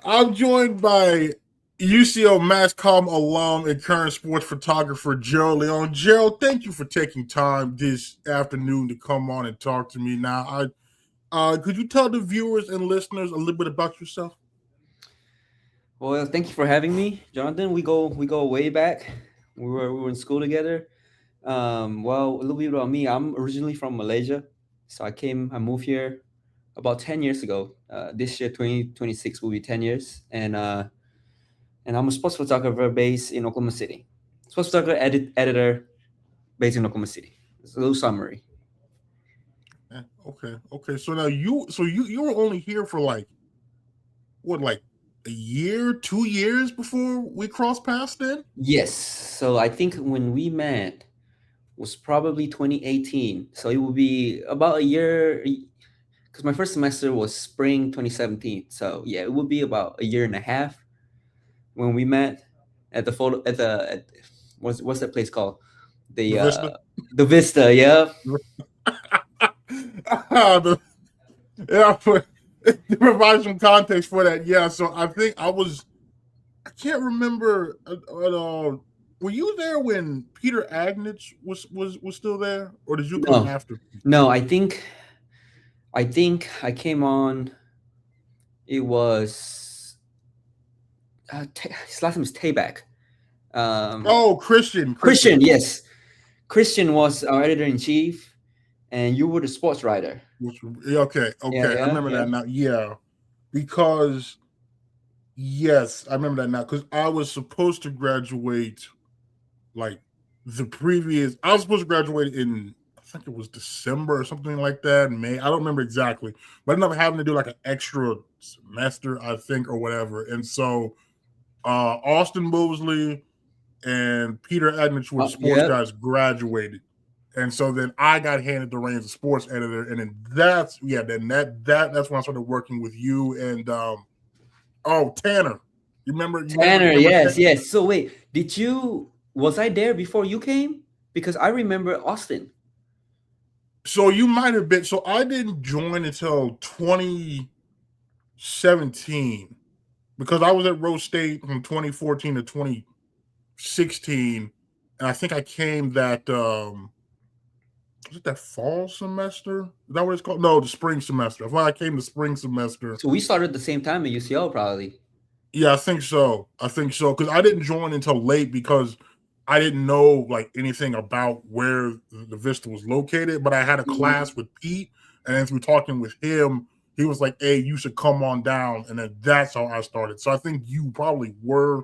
I'm joined by UCO Mass Comm alum and current sports photographer Gerald Leong. Gerald, thank you for taking time this afternoon to come on and talk to me. Now, could you tell the viewers and listeners a little bit about yourself? Well, thank you for having me, Jonathan. We go way back. We were in school together. Well, a little bit about me. I'm originally from Malaysia, so I moved here about 10 years ago. This year, 2026 will be 10 years, and I'm a sports photographer based in Oklahoma City. Sports photographer editor based in Oklahoma City. It's a little summary. Okay. So now you were only here for like a year, 2 years before we crossed paths. Then Yes. So I think when we met was probably 2018. So it will be about a year because my first semester was spring 2017. So yeah, it would be about a year and a half when we met at the photo at what's that place called? the The Vista. the Vista, yeah. The, yeah, to provide some context for that. Yeah, so I think I can't remember. Were you there when Peter Agnich was still there, or did you come No. after? No, I think I came on it was his last name is Tayback. Um Oh, Christian. Christian, yes. Christian was our editor in chief and you were the sports writer. Yeah, okay, Yeah, I yeah, remember yeah. that now. Yeah, because yes, I remember that now because I was supposed to graduate like the previous. I was supposed to graduate in I think it was December or something like that. May I don't remember exactly, but I ended up having to do like an extra semester, I think, or whatever. And so Austin Mosley and Peter Edmonds were the sports Yeah. guys graduated. And so then I got handed the reins of sports editor, and then that's when I started working with you and Tanner. Tanner, Remember yes, Tanner? yes. So wait, was I there before you came? Because I remember Austin. So you might have been. So I didn't join until 2017 because I was at Rose State from 2014 to 2016, and I think I came that was it that fall semester? Is that what it's called? No, the spring semester. I thought I came the spring semester. So we started the same time at UCO probably. Yeah, I think so. Because I didn't join until late because I didn't know like anything about where the Vista was located. But I had a Mhm. class with Pete, and then through talking with him, he was like, "Hey, you should come on down," and then that's how I started. So I think you probably were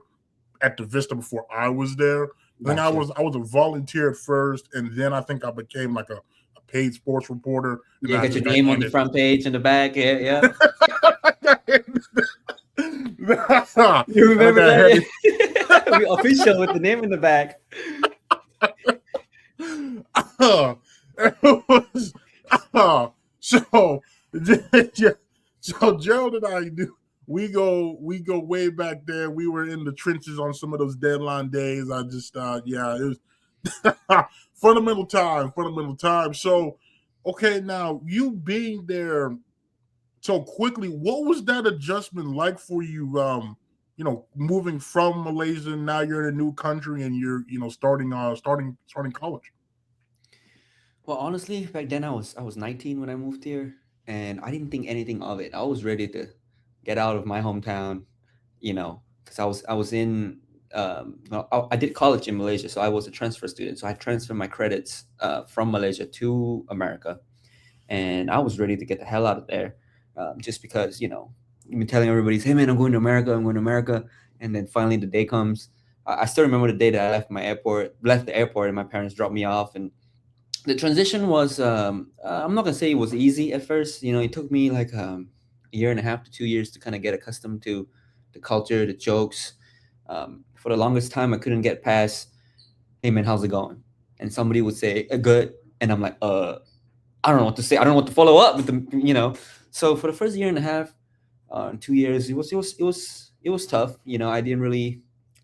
at the Vista before I was there. I think Gotcha. I was a volunteer at first, and then I think I became like a paid sports reporter, and Yeah, I got your just got name on the handed. front page and the back. Yeah, yeah. You And I remember got that? handed. We official with the name in the back. It was, so yeah, so Gerald and I do we go way back there. We were in the trenches on some of those deadline days. I just yeah, it was fundamental time. So okay, now you being there so quickly, what was that adjustment like for you? Moving from Malaysia, now you're in a new country and you're starting college. Well, honestly, back then I was 19 when I moved here, and I didn't think anything of it. I was ready to get out of my hometown, because I was in no, I did college in Malaysia, so I was a transfer student. So I transferred my credits from Malaysia to America, and I was ready to get the hell out of there, just because I've been telling everybody, "Hey man, I'm going to America. I'm going to America," and then finally the day comes. I still remember the day that I left the airport, and my parents dropped me off, and the transition was I'm not gonna say it was easy at first. It took me like a year and a half to 2 years to kind of get accustomed to the culture, the jokes. For the longest time I couldn't get past, "Hey man, how's it going?" And somebody would say, "Good," and I'm like, I don't know what to say. I don't know what to follow up with them. So for the first year and a half, 2 years, it was tough.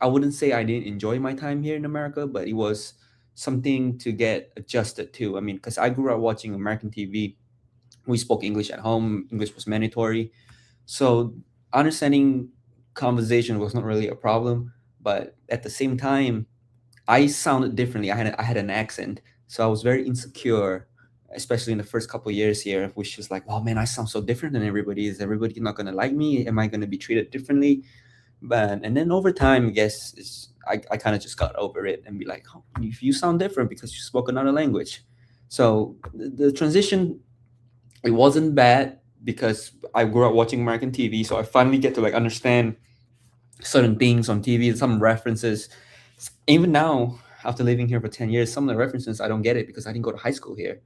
I wouldn't say I didn't enjoy my time here in America, but it was something to get adjusted to. I mean, because I grew up watching American TV, we spoke English at home. English was mandatory, so understanding. conversation was not really a problem, but at the same time, I sounded differently. I had an accent, so I was very insecure, especially in the first couple of years here, which was like, oh man, I sound so different than everybody. Is everybody not gonna like me? Am I gonna be treated differently? But and then over time, I guess I kind of just got over it and be like, oh, you sound different because you spoke another language. So the transition, it wasn't bad because I grew up watching American TV, so I finally get to like understand certain things on TV, some references. Even now, after living here for 10 years, some of the references I don't get it because I didn't go to high school here.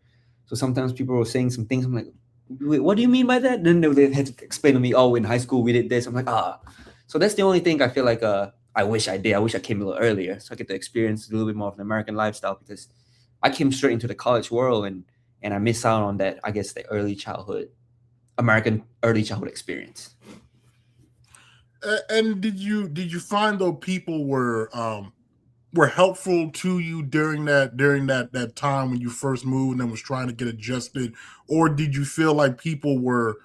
So sometimes people were saying some things. I'm like, wait, what do you mean by that? Then they had to explain to me, oh, in high school we did this. I'm like, ah. So that's the only thing I feel like I wish I did. I wish I came a little earlier so I get to experience a little bit more of an American lifestyle because I came straight into the college world and I miss out on that, I guess, the American early childhood experience. And did you find though people were helpful to you during that time when you first moved and was trying to get adjusted, or did you feel like people were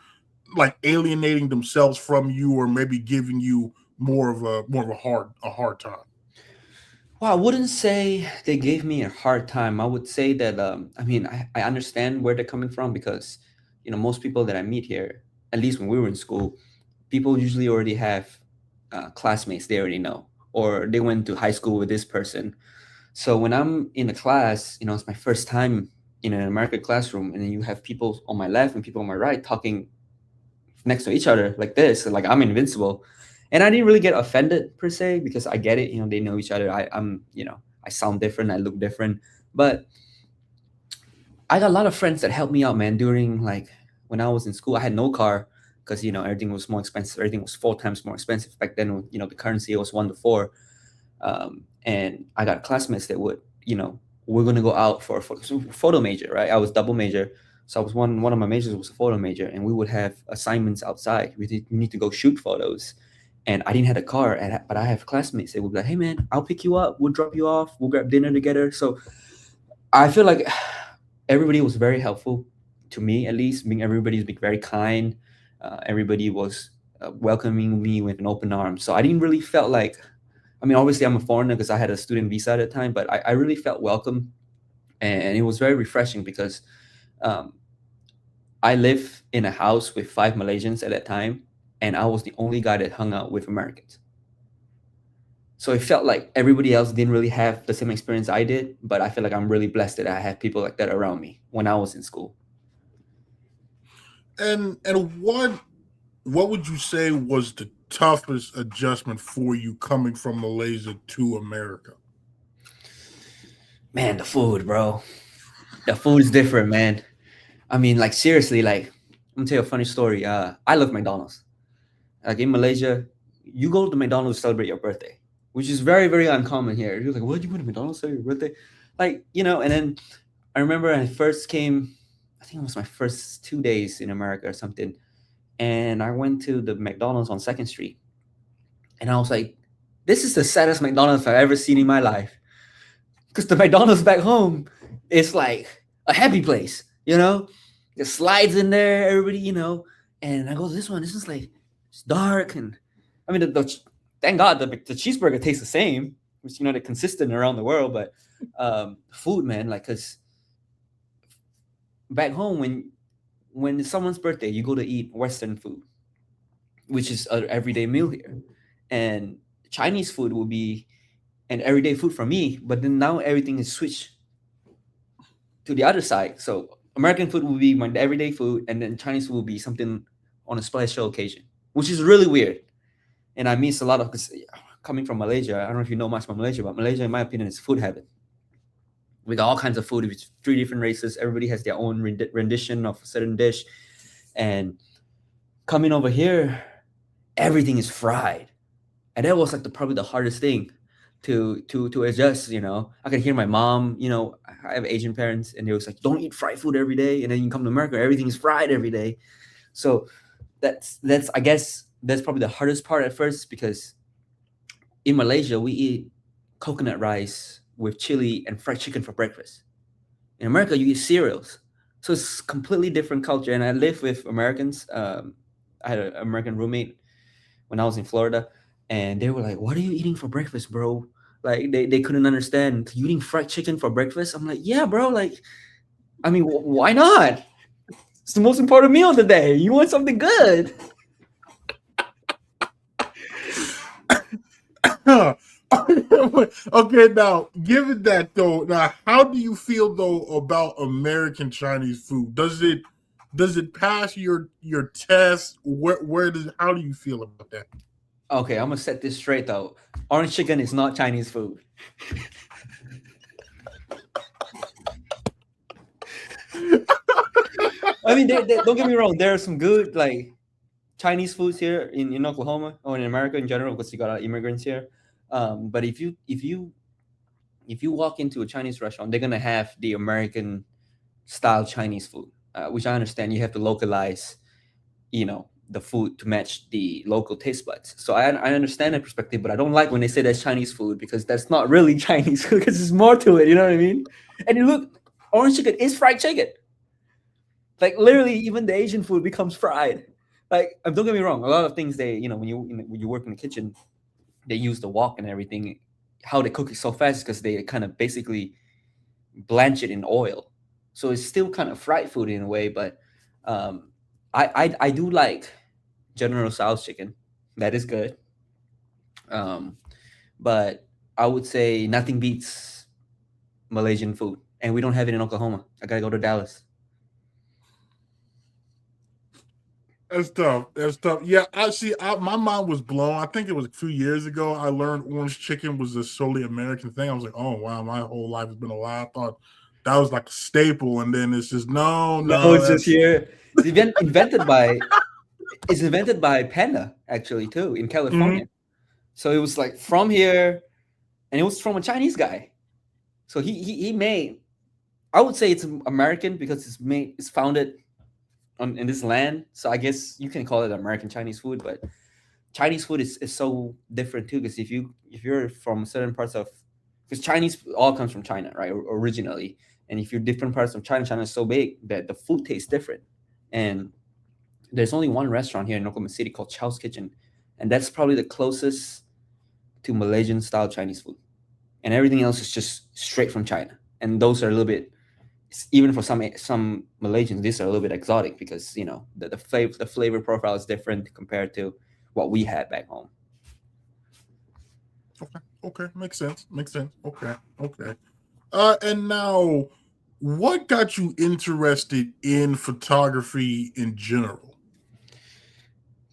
like alienating themselves from you, or maybe giving you more of a hard time? Well, I wouldn't say they gave me a hard time. I would say that I mean I understand where they're coming from because most people that I meet here, at least when we were in school, people usually already have classmates they already know, or they went to high school with this person. So when I'm in a class, it's my first time in an American classroom, and then you have people on my left and people on my right talking next to each other like this, like I'm invincible. And I didn't really get offended per se because I get it, they know each other. I sound different, I look different. But I got a lot of friends that helped me out, man, during like when I was in school. I had no car because everything was more expensive. Everything was 4 times more expensive back then. The currency was 1 to 4. And I got classmates that would, we're gonna go out for a photo major, right? I was double major, so I was one of my majors was a photo major, and we would have assignments outside. We need to go shoot photos, and I didn't have a car, but I have classmates that would be like, "Hey man, I'll pick you up. We'll drop you off. We'll grab dinner together." So I feel like everybody was very helpful to me, at least. Being everybody's being very kind. Everybody was welcoming me with an open arm. So I didn't really felt like, I mean, obviously I'm a foreigner because I had a student visa at the time, but I really felt welcome, and it was very refreshing because um, I live in a house with 5 Malaysians at that time, and I was the only guy that hung out with Americans. So it felt like everybody else didn't really have the same experience I did, but I feel like I'm really blessed that I had people like that around me when I was in school. And what would you say was the toughest adjustment for you coming from Malaysia to America? Man, the food, bro. The food is different, man. I mean, like seriously, like I'm gonna tell you a funny story. I love McDonald's. Like in Malaysia, you go to McDonald's to celebrate your birthday, which is very, very uncommon here. You're like, what, you go to McDonald's to celebrate your birthday? Like, and then I remember I first came, I think it was my first 2 days in America or something. And I went to the McDonald's on Second Street. And I was like, this is the saddest McDonald's I've ever seen in my life. Because the McDonald's back home is like a happy place, There's slides in there, everybody, And I go to this one, this is like, it's dark. And I mean, thank God the cheeseburger tastes the same, which, they're consistent around the world. But food, man, like, because back home, when it's someone's birthday, you go to eat Western food, which is an everyday meal here. And Chinese food will be an everyday food for me, but then now everything is switched to the other side. So American food will be my everyday food, and then Chinese food will be something on a special occasion, which is really weird. And I miss a lot of, because coming from Malaysia, I don't know if you know much about Malaysia, but Malaysia, in my opinion, is food heaven. We got all kinds of food with 3 different races. Everybody has their own rendition of a certain dish. And coming over here, everything is fried. And that was like probably the hardest thing to adjust. I could hear my mom, I have Asian parents, and they was like, don't eat fried food every day. And then you come to America, everything is fried every day. So that's I guess that's probably the hardest part at first, because in Malaysia we eat coconut rice with chili and fried chicken for breakfast. In America, you eat cereals. So it's completely different culture. And I live with Americans. I had an American roommate when I was in Florida. and they were like, "What are you eating for breakfast, bro?" Like they couldn't understand. You eating fried chicken for breakfast? I'm like, yeah, bro. Like, I mean, why not? It's the most important meal of the day. You want something good? Okay, now given that though, now how do you feel though about American Chinese food? Does it pass your test? Where does how do you feel about that? Okay, I'm gonna set this straight though. Orange chicken is not Chinese food. I mean, don't get me wrong. There are some good like Chinese foods here in Oklahoma or in America in general because you got a lot of immigrants here. But if you walk into a Chinese restaurant, they're gonna have the American style Chinese food, which I understand you have to localize, the food to match the local taste buds. So I understand that perspective, but I don't like when they say that's Chinese food because that's not really Chinese food because there's more to it. You know what I mean? And you look, orange chicken is fried chicken. Like literally, even the Asian food becomes fried. Like, don't get me wrong, a lot of things when you work in the kitchen, they use the wok and everything. How they cook it so fast is because they kind of basically blanch it in oil, so it's still kind of fried food in a way. But um, I do like General Tso's chicken. That is good. Um, but I would say nothing beats Malaysian food, and we don't have it in Oklahoma. I gotta go to Dallas. That's tough. That's tough. Yeah, my mind was blown. I think it was a few years ago. I learned orange chicken was a solely American thing. I was like, oh wow, my whole life has been a lie. I thought that was like a staple, and then it's just no, No, no, it's just that's here. It's invented by Panda actually too in mhm. California. So it was like from here, and it was from a Chinese guy. So he made. I would say it's American because it's founded in this land. So I guess you can call it American Chinese food, but Chinese food is so different too. Because if you're from certain parts of, because Chinese all comes from China, right? Originally, and if you're different parts of China, China is so big that the food tastes different. And there's only one restaurant here in Oklahoma City called Chow's Kitchen, and that's probably the closest to Malaysian style Chinese food. And everything else is just straight from China. And those are a little bit, even for some Malaysians, these are a little bit exotic because the flavor profile is different compared to what we had back home. Okay, okay, makes sense. Makes sense. Okay, okay. And now, what got you interested in photography in general?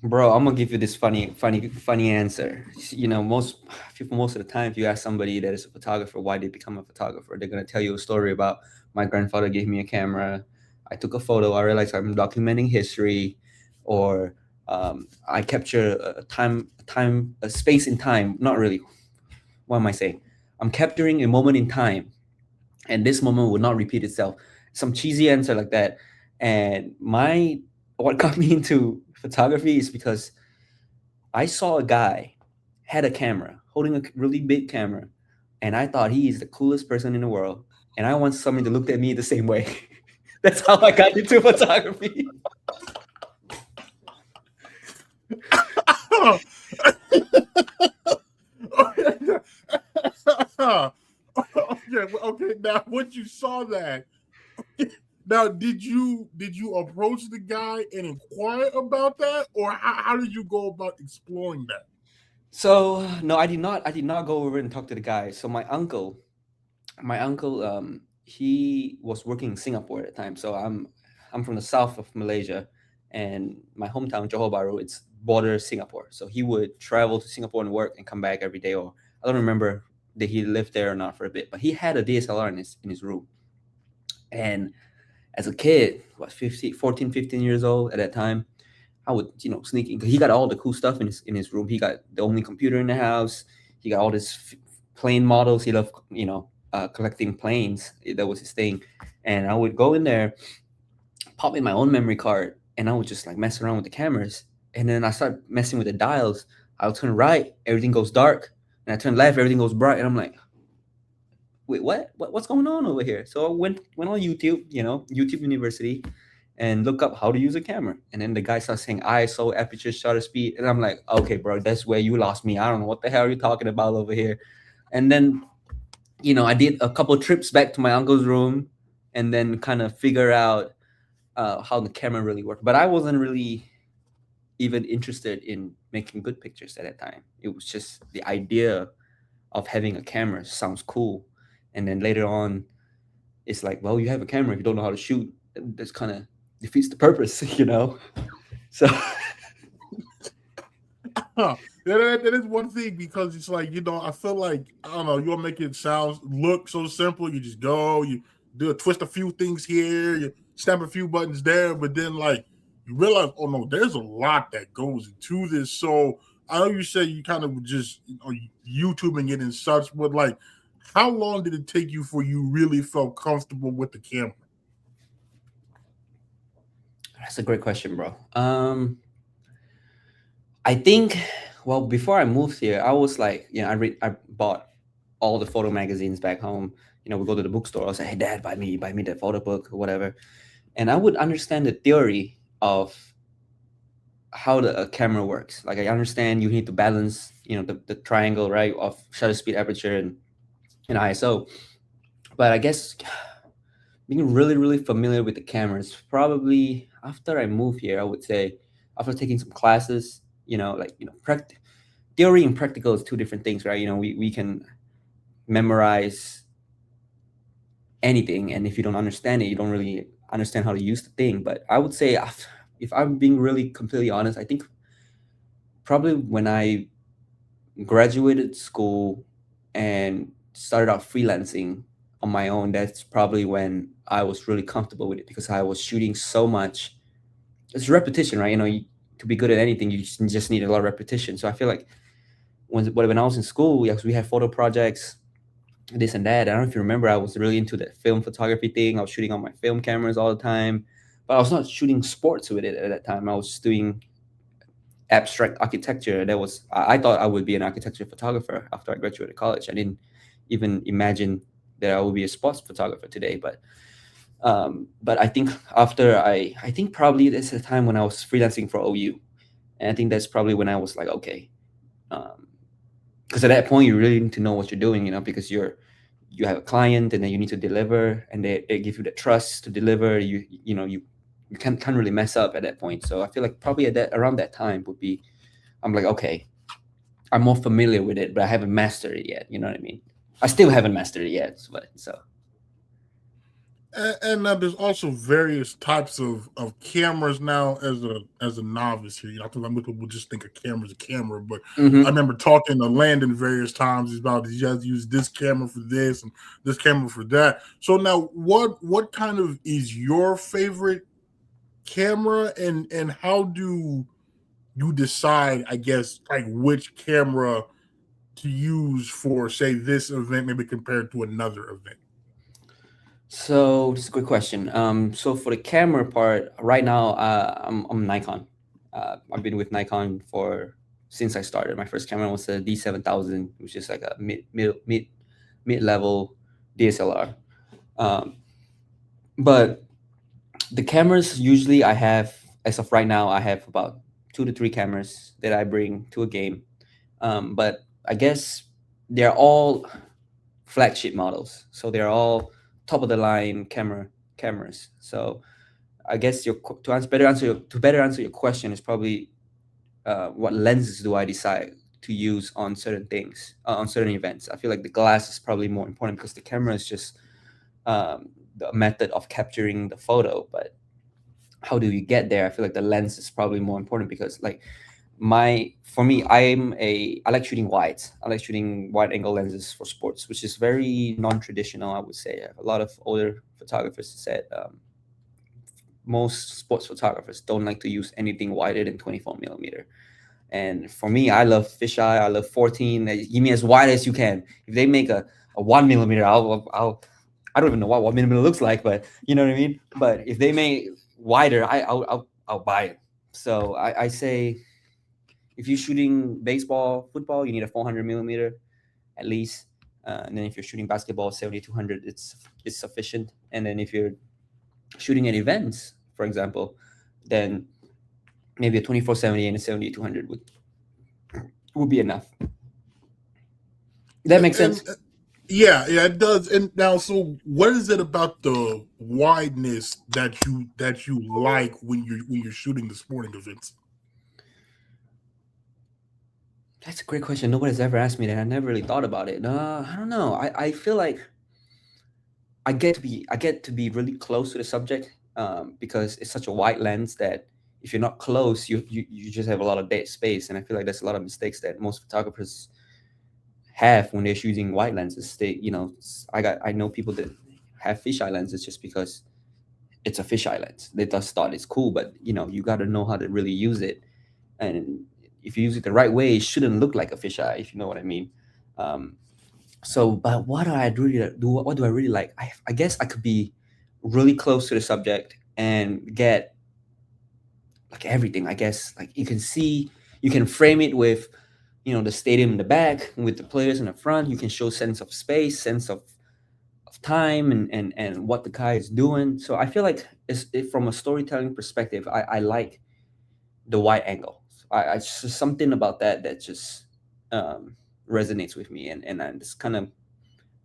Bro, I'm gonna give you this funny answer. Most people, most of the time, if you ask somebody that is a photographer why they become a photographer, they're gonna tell you a story about my grandfather gave me a camera, I took a photo, I realized I'm documenting history, or I capture a space in time. Not really. What am I saying? I'm capturing a moment in time, and this moment will not repeat itself. Some cheesy answer like that. And what got me into photography is because I saw a guy had a camera, holding a really big camera, and I thought he is the coolest person in the world, and I want someone to look at me the same way. That's how I got into photography. Okay, okay. Now, once you saw that, now did you approach the guy and inquire about that, or how did you go about exploring that? So no, I did not. I did not go over and talk to the guy. So my uncle, he was working in Singapore at the time. So I'm from the south of Malaysia, and my hometown Johor Bahru, it's border Singapore. So he would travel to Singapore and work and come back every day. Or I don't remember that he lived there or not for a bit, but he had a DSLR in his room. And as a kid, what 15, 14, 15 years old at that time, I would, sneak in because he got all the cool stuff in his room. He got the only computer in the house. He got all this plane models. He loved, collecting planes. That was his thing. And I would go in there, pop in my own memory card, and I would just like mess around with the cameras. And then I start messing with the dials. I'll turn right, everything goes dark, and I turn left, everything goes bright. And I'm like, wait, what's going on over here? So I went on YouTube, YouTube University, and look up how to use a camera. And then the guy starts saying ISO, aperture, shutter speed, and I'm like, okay, bro, that's where you lost me. I don't know what the hell you're talking about over here. And then I did a couple trips back to my uncle's room, and then kind of figure out how the camera really worked. But I wasn't really even interested in making good pictures at that time. It was just the idea of having a camera sounds cool. And then later on, it's like, well, you have a camera, if you don't know how to shoot, that's kind of defeats the purpose, So Huh. That is one thing, because it's like, I feel like, I don't know, you'll make it look so simple. You just go, you twist a few things here, you snap a few buttons there, but then like you realize, oh no, there's a lot that goes into this. So I know you say you kind of just YouTubing it and such, but like, how long did it take you for you really felt comfortable with the camera? that's a great question, bro. I think, well, before I moved here, I was like, I bought all the photo magazines back home. We go to the bookstore. I was like, hey, Dad, buy me that photo book or whatever. And I would understand the theory of how a camera works. Like, I understand you need to balance, the triangle, right, of shutter speed, aperture, and ISO. But I guess being really, really familiar with the cameras, probably after I moved here, I would say after taking some classes, theory and practical is two different things, right? We can memorize anything, and if you don't understand it, you don't really understand how to use the thing. But I would say, if I'm being really completely honest, I think probably when I graduated school and started out freelancing on my own, that's probably when I was really comfortable with it, because I was shooting so much. It's repetition, right? To be good at anything, you just need a lot of repetition. So I feel like when I was in school, yes, we had photo projects, this and that. I don't know if you remember, I was really into that film photography thing. I was shooting on my film cameras all the time, but I was not shooting sports with it at that time. I was just doing abstract architecture. I thought I would be an architecture photographer after I graduated college. I didn't even imagine that I would be a sports photographer today. But I think I think probably that's the time when I was freelancing for OU, and I think that's probably when I was like, okay, because at that point you really need to know what you're doing, because you have a client, and then you need to deliver, and they give you the trust to deliver. You can't really mess up at that point. So I feel like probably around that time would be, I'm like, okay, I'm more familiar with it, but I haven't mastered it yet. You know what I mean? I still haven't mastered it yet. But so And now there's also various types of cameras now. As a novice here, I think most people just think a camera's a camera, but I mm-hmm. remember talking to Landon various times about you guys use this camera for this and this camera for that. So now, what kind of is your favorite camera, and how do you decide, I guess, like which camera to use for, say, this event, maybe compared to another event? So this is a good question. So for the camera part, right now, I'm Nikon. I've been with Nikon for since I started. My first camera was a D7000, which is like a mid level DSLR. Um, but the cameras usually I have, as of right now, I have about 2 to 3 cameras that I bring to a game. But I guess they're all flagship models, so they're all top of the line cameras. So I guess to better answer your question is probably what lenses do I decide to use on certain things, on certain events. I feel like the glass is probably more important because the camera is just the method of capturing the photo. But how do you get there? I feel like the lens is probably more important, because like for me, I like shooting wides. I like shooting wide angle lenses for sports, which is very non-traditional, I would say. A lot of older photographers said most sports photographers don't like to use anything wider than 24 millimeter. And for me, I love fisheye. I love 14. Give me as wide as you can. If they make a 1 millimeter, I don't even know what 1 millimeter looks like, but you know what I mean. But if they make wider, I'll buy it. So I say, if you're shooting baseball, football, you need a 400 millimeter at least. And then if you're shooting basketball, 7200, it's sufficient. And then if you're shooting at events, for example, then maybe a 2470 and a 7200 would be enough. That makes And sense. yeah, yeah, it does. And now, so what is it about the wideness that you like when you're shooting the sporting events? That's a great question. Nobody's ever asked me that. I never really thought about it. I don't know. I feel like I get to be really close to the subject, because it's such a wide lens that if you're not close, you just have a lot of dead space, and I feel like there's a lot of mistakes that most photographers have when they're shooting wide lenses. I know people that have fisheye lenses just because it's a fisheye lens. They just thought it's cool, but you got to know how to really use it, and if you use it the right way, it shouldn't look like a fisheye, if you know what I mean. Um, but what do I really do? What do I really like? I guess I could be really close to the subject and get like everything. I guess like you can frame it with, the stadium in the back with the players in the front. You can show sense of space, sense of time, and what the guy is doing. So I feel like from a storytelling perspective, I like the wide angle. It's just something about that just um, resonates with me, and it's kind of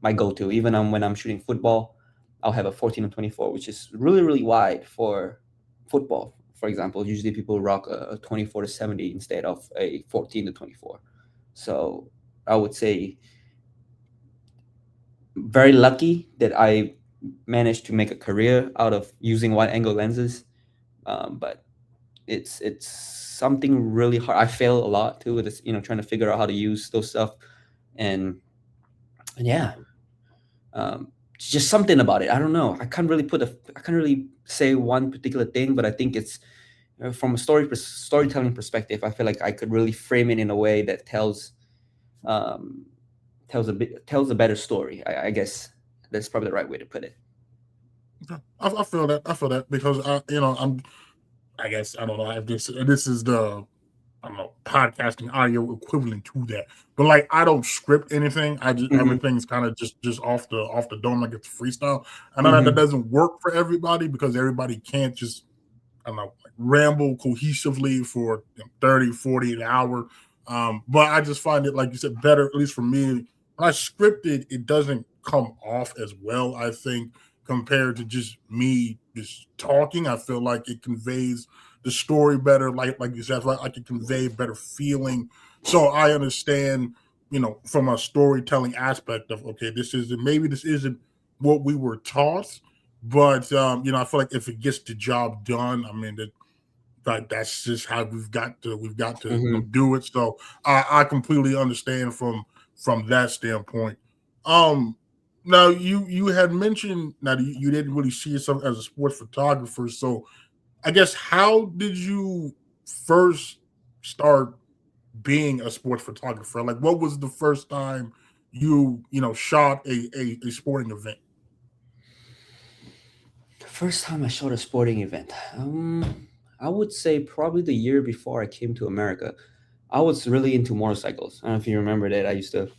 my go-to. Even when I'm shooting football, I'll have a 14 and 24, which is really really wide for football. For example, usually people rock a 24 to 70 instead of a 14 to 24. So I would say very lucky that I managed to make a career out of using wide angle lenses. But it's something really hard. I fail a lot too with this, trying to figure out how to use those stuff, and yeah, it's just something about it. I don't know. I can't really say one particular thing, but I think it's from a storytelling perspective. I feel like I could really frame it in a way that um, tells a better story. I guess that's probably the right way to put it. I feel that. I feel that because I guess I don't know if this is the I don't know podcasting audio equivalent to that. But like I don't script anything. I just Hmm. everything's kind of just off the dome. Like it's freestyle. I know that Hmm. doesn't work for everybody because everybody can't just I don't know like ramble cohesively for 30, 40 an hour. But I just find it like you said better at least for me. When I script it, it doesn't come off as well. I think compared to just me just talking, I feel like it conveys the story better. Like you said, like I can convey better feeling. So I understand, from a storytelling aspect of okay, this isn't what we were taught, but I feel like if it gets the job done, I mean that like that's just how we've got to Hmm. do it. So I completely understand from that standpoint. Um Now you had mentioned that you didn't really see yourself as a sports photographer. So I guess how did you first start being a sports photographer? Like what was the first time shot a sporting event? The first time I shot a sporting event, I would say probably the year before I came to America. I was really into motorcycles. I don't know if you remember that. I used to,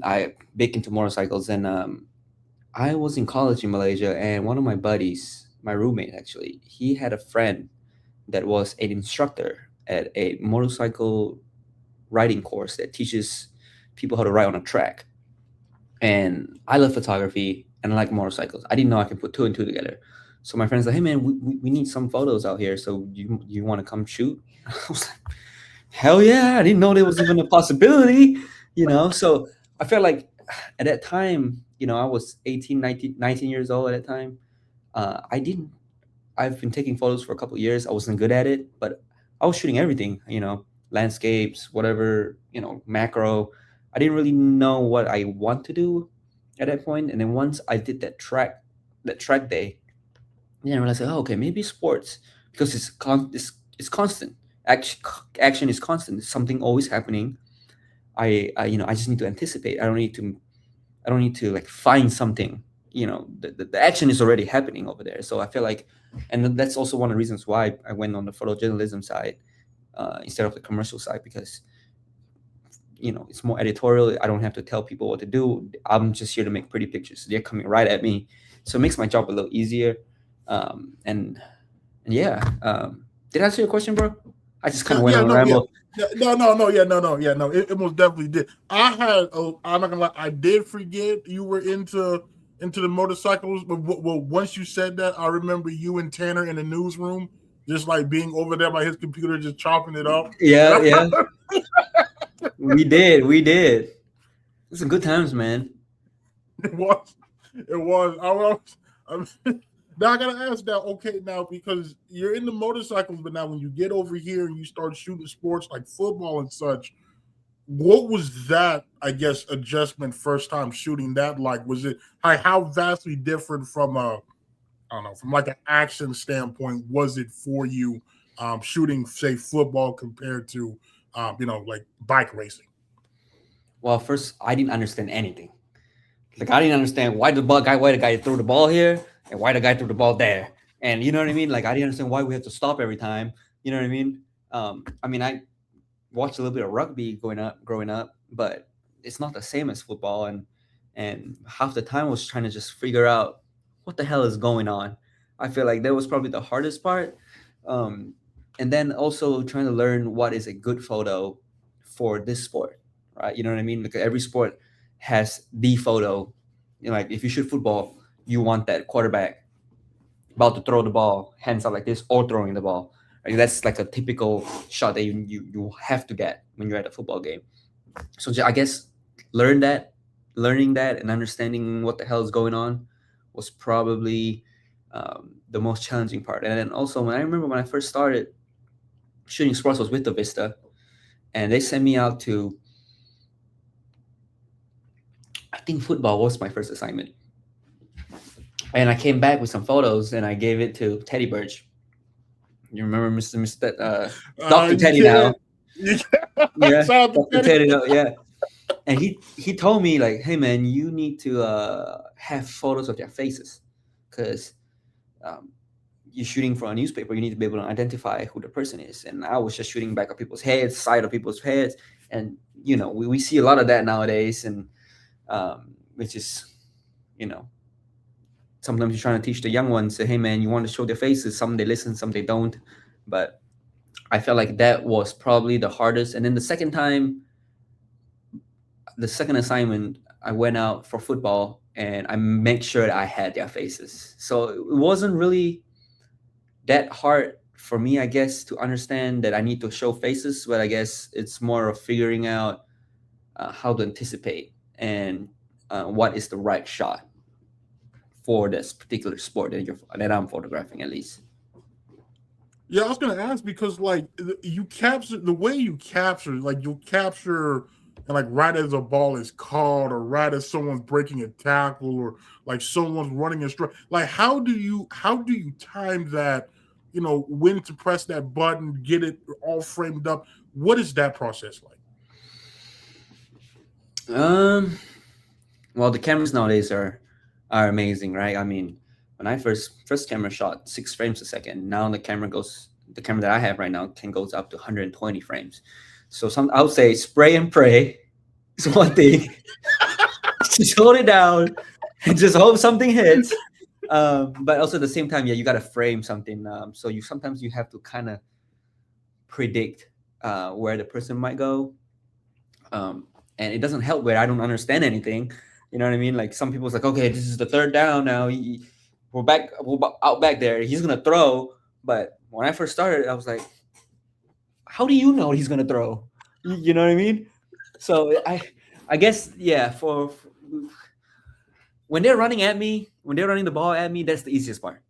I big into motorcycles, and I was in college in Malaysia, and one of my buddies, my roommate actually, he had a friend that was an instructor at a motorcycle riding course that teaches people how to ride on a track. And I love photography and I like motorcycles. I didn't know I could put two and two together. So my friend's like, "Hey man, we need some photos out here. So you want to come shoot?" I was like, "Hell yeah!" I didn't know there was even a possibility, So I felt like at that time, I was 18, 19 years old at that time. I didn't. I've been taking photos for a couple of years. I wasn't good at it, but I was shooting everything, landscapes, whatever, macro. I didn't really know what I want to do at that point. And then once I did that track day, then I realized, oh, okay, maybe sports because it's constant. Action is constant. There's something always happening. I just need to anticipate. I don't need to like find something. The action is already happening over there. So I feel like, and that's also one of the reasons why I went on the photojournalism side instead of the commercial side, because it's more editorial. I don't have to tell people what to do. I'm just here to make pretty pictures. They're coming right at me, so it makes my job a little easier. And yeah, did I answer your question, bro? I just kind Yeah, of went yeah, on a no, yeah. ramble. No. It most definitely did. I had, I'm not gonna lie, I did forget you were into the motorcycles, but well, once you said that, I remember you and Tanner in the newsroom, just like being over there by his computer, just chopping it up. And Yeah, I, yeah, we did. It's some good times, man. it was, it was. Now I gotta ask now. Okay, now because you're into motorcycles, but now when you get over here and you start shooting sports like football and such, what was that, I guess, adjustment first time shooting that like? Was it how vastly different from a, I don't know, from like an action standpoint was it for you, shooting say football compared to like bike racing? Well, first I didn't understand anything. Like I didn't understand why the guy threw the ball here and why the guy threw the ball there. And you know what I mean? Like I didn't understand why we had to stop every time. You know what I mean? I mean I watched a little bit of rugby growing up, but it's not the same as football. And half the time I was trying to just figure out what the hell is going on. I feel like that was probably the hardest part. Um, and then also trying to learn what is a good photo for this sport, right? You know what I mean? Because every sport has the photo. You know, like if you shoot football, you want that quarterback about to throw the ball, hands out like this, or throwing the ball. Right? That's like a typical shot that you have to get when you're at a football game. So I guess learn that, learning that, and understanding what the hell is going on was probably the most challenging part. And then also when I remember when I first started shooting sports was with the Vista, and they sent me out to. I think football was my first assignment, and I came back with some photos and I gave it to Teddy Birch. You remember Mr. Dr. You Teddy now? can't. You can't. Yeah, Shout out to Dr. Teddy. Teddy now, yeah. And he told me like, hey man, you need to have photos of their faces, because um, you're shooting for a newspaper. You need to be able to identify who the person is. And I was just shooting back of people's heads, side of people's heads, and we see a lot of that nowadays, and which is you know sometimes you're trying to teach the young ones, say, hey man, you want to show their faces. Some they listen, some they don't. But I felt like that was probably the hardest. And then the second assignment, I went out for football and I made sure that I had their faces. So it wasn't really that hard for me, I guess, to understand that I need to show faces. But I guess it's more of figuring out how to anticipate and what is the right shot for this particular sport that I'm photographing, at least. Yeah, I was gonna ask because like you capture the way you capture, like you'll capture and like right as a ball is called or right as someone's breaking a tackle or like someone's running a strike. Like how do you time that? When to press that button, get it all framed up. What is that process like? Um, well, the cameras nowadays are amazing, right? I mean, when I first camera shot 6 frames a second. Now the camera that I have right now can goes up to 120 frames. So I would say spray and pray is one thing. Just hold it down and just hope something hits. But also at the same time, yeah, you got to frame something. So sometimes you have to kind of predict where the person might go. And it doesn't help where I don't understand anything. You know what I mean? Like some people's like, okay, this is the third down now. We're out back there. He's gonna throw. But when I first started, I was like, how do you know he's gonna throw? You know what I mean? So I guess yeah. For when they're running at me, when they're running the ball at me, that's the easiest part.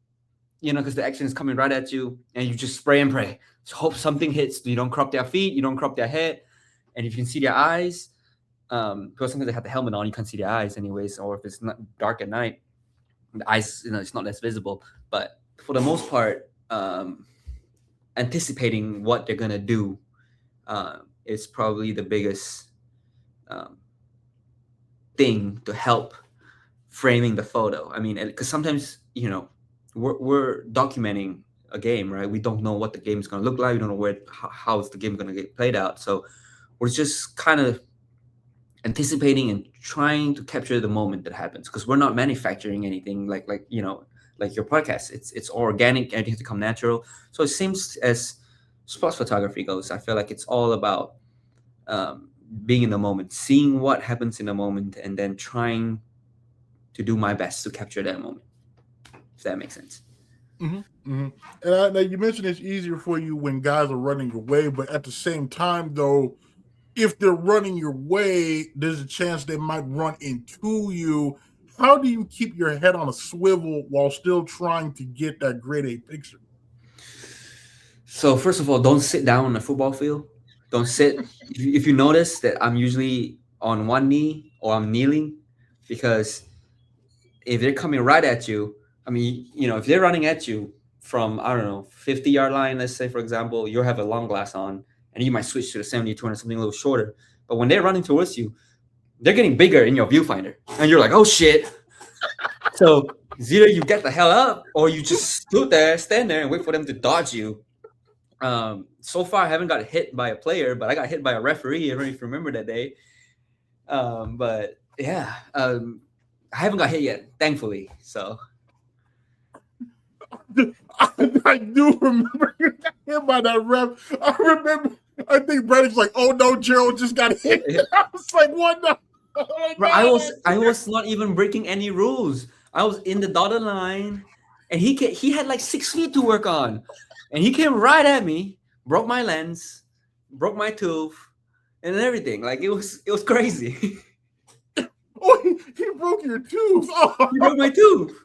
Because the action is coming right at you, and you just spray and pray. Just hope something hits. You don't crop their feet. You don't crop their head. And if you can see their eyes, because sometimes they have the helmet on, you can't see their eyes anyways. Or if it's not dark at night, the eyes, it's not as visible. But for the most part, anticipating what they're gonna do is probably the biggest um, thing to help framing the photo. I mean, because sometimes we're documenting a game, right? We don't know what the game is going to look like. We don't know how is the game going to get played out. So we're just kind of anticipating and trying to capture the moment that happens, because we're not manufacturing anything like like your podcast. It's organic, everything has to come natural. So it seems as sports photography goes, I feel like it's all about being in the moment, seeing what happens in the moment, and then trying to do my best to capture that moment. If that makes sense. Mm-hmm, mm-hmm. And now you mentioned it's easier for you when guys are running your way, but at the same time, though, if they're running your way, there's a chance they might run into you. How do you keep your head on a swivel while still trying to get that grade A picture? So first of all, don't sit down on the football field. Don't sit. If you notice that I'm usually on one knee or I'm kneeling, because if they're coming right at you, I mean, if they're running at you from, I don't know, 50-yard line, let's say, for example, you have a long glass on and you might switch to the 70, 200, something a little shorter. But when they're running towards you, they're getting bigger in your viewfinder. And you're like, oh shit. So it's either you get the hell up or you just stand there and wait for them to dodge you. So far, I haven't got hit by a player, but I got hit by a referee. I don't know if you remember that day. But yeah, I haven't got hit yet, thankfully. So I do remember you got hit by that ref. I remember. I think Braddock's like, "Oh no, Gerald just got hit." I was like, "What the?" Bro, I was not even breaking any rules. I was in the dotted line, and he had like 6 feet to work on, and he came right at me, broke my lens, broke my tooth, and everything. Like it was crazy. Oh, he broke your tooth. Oh. He broke my tooth.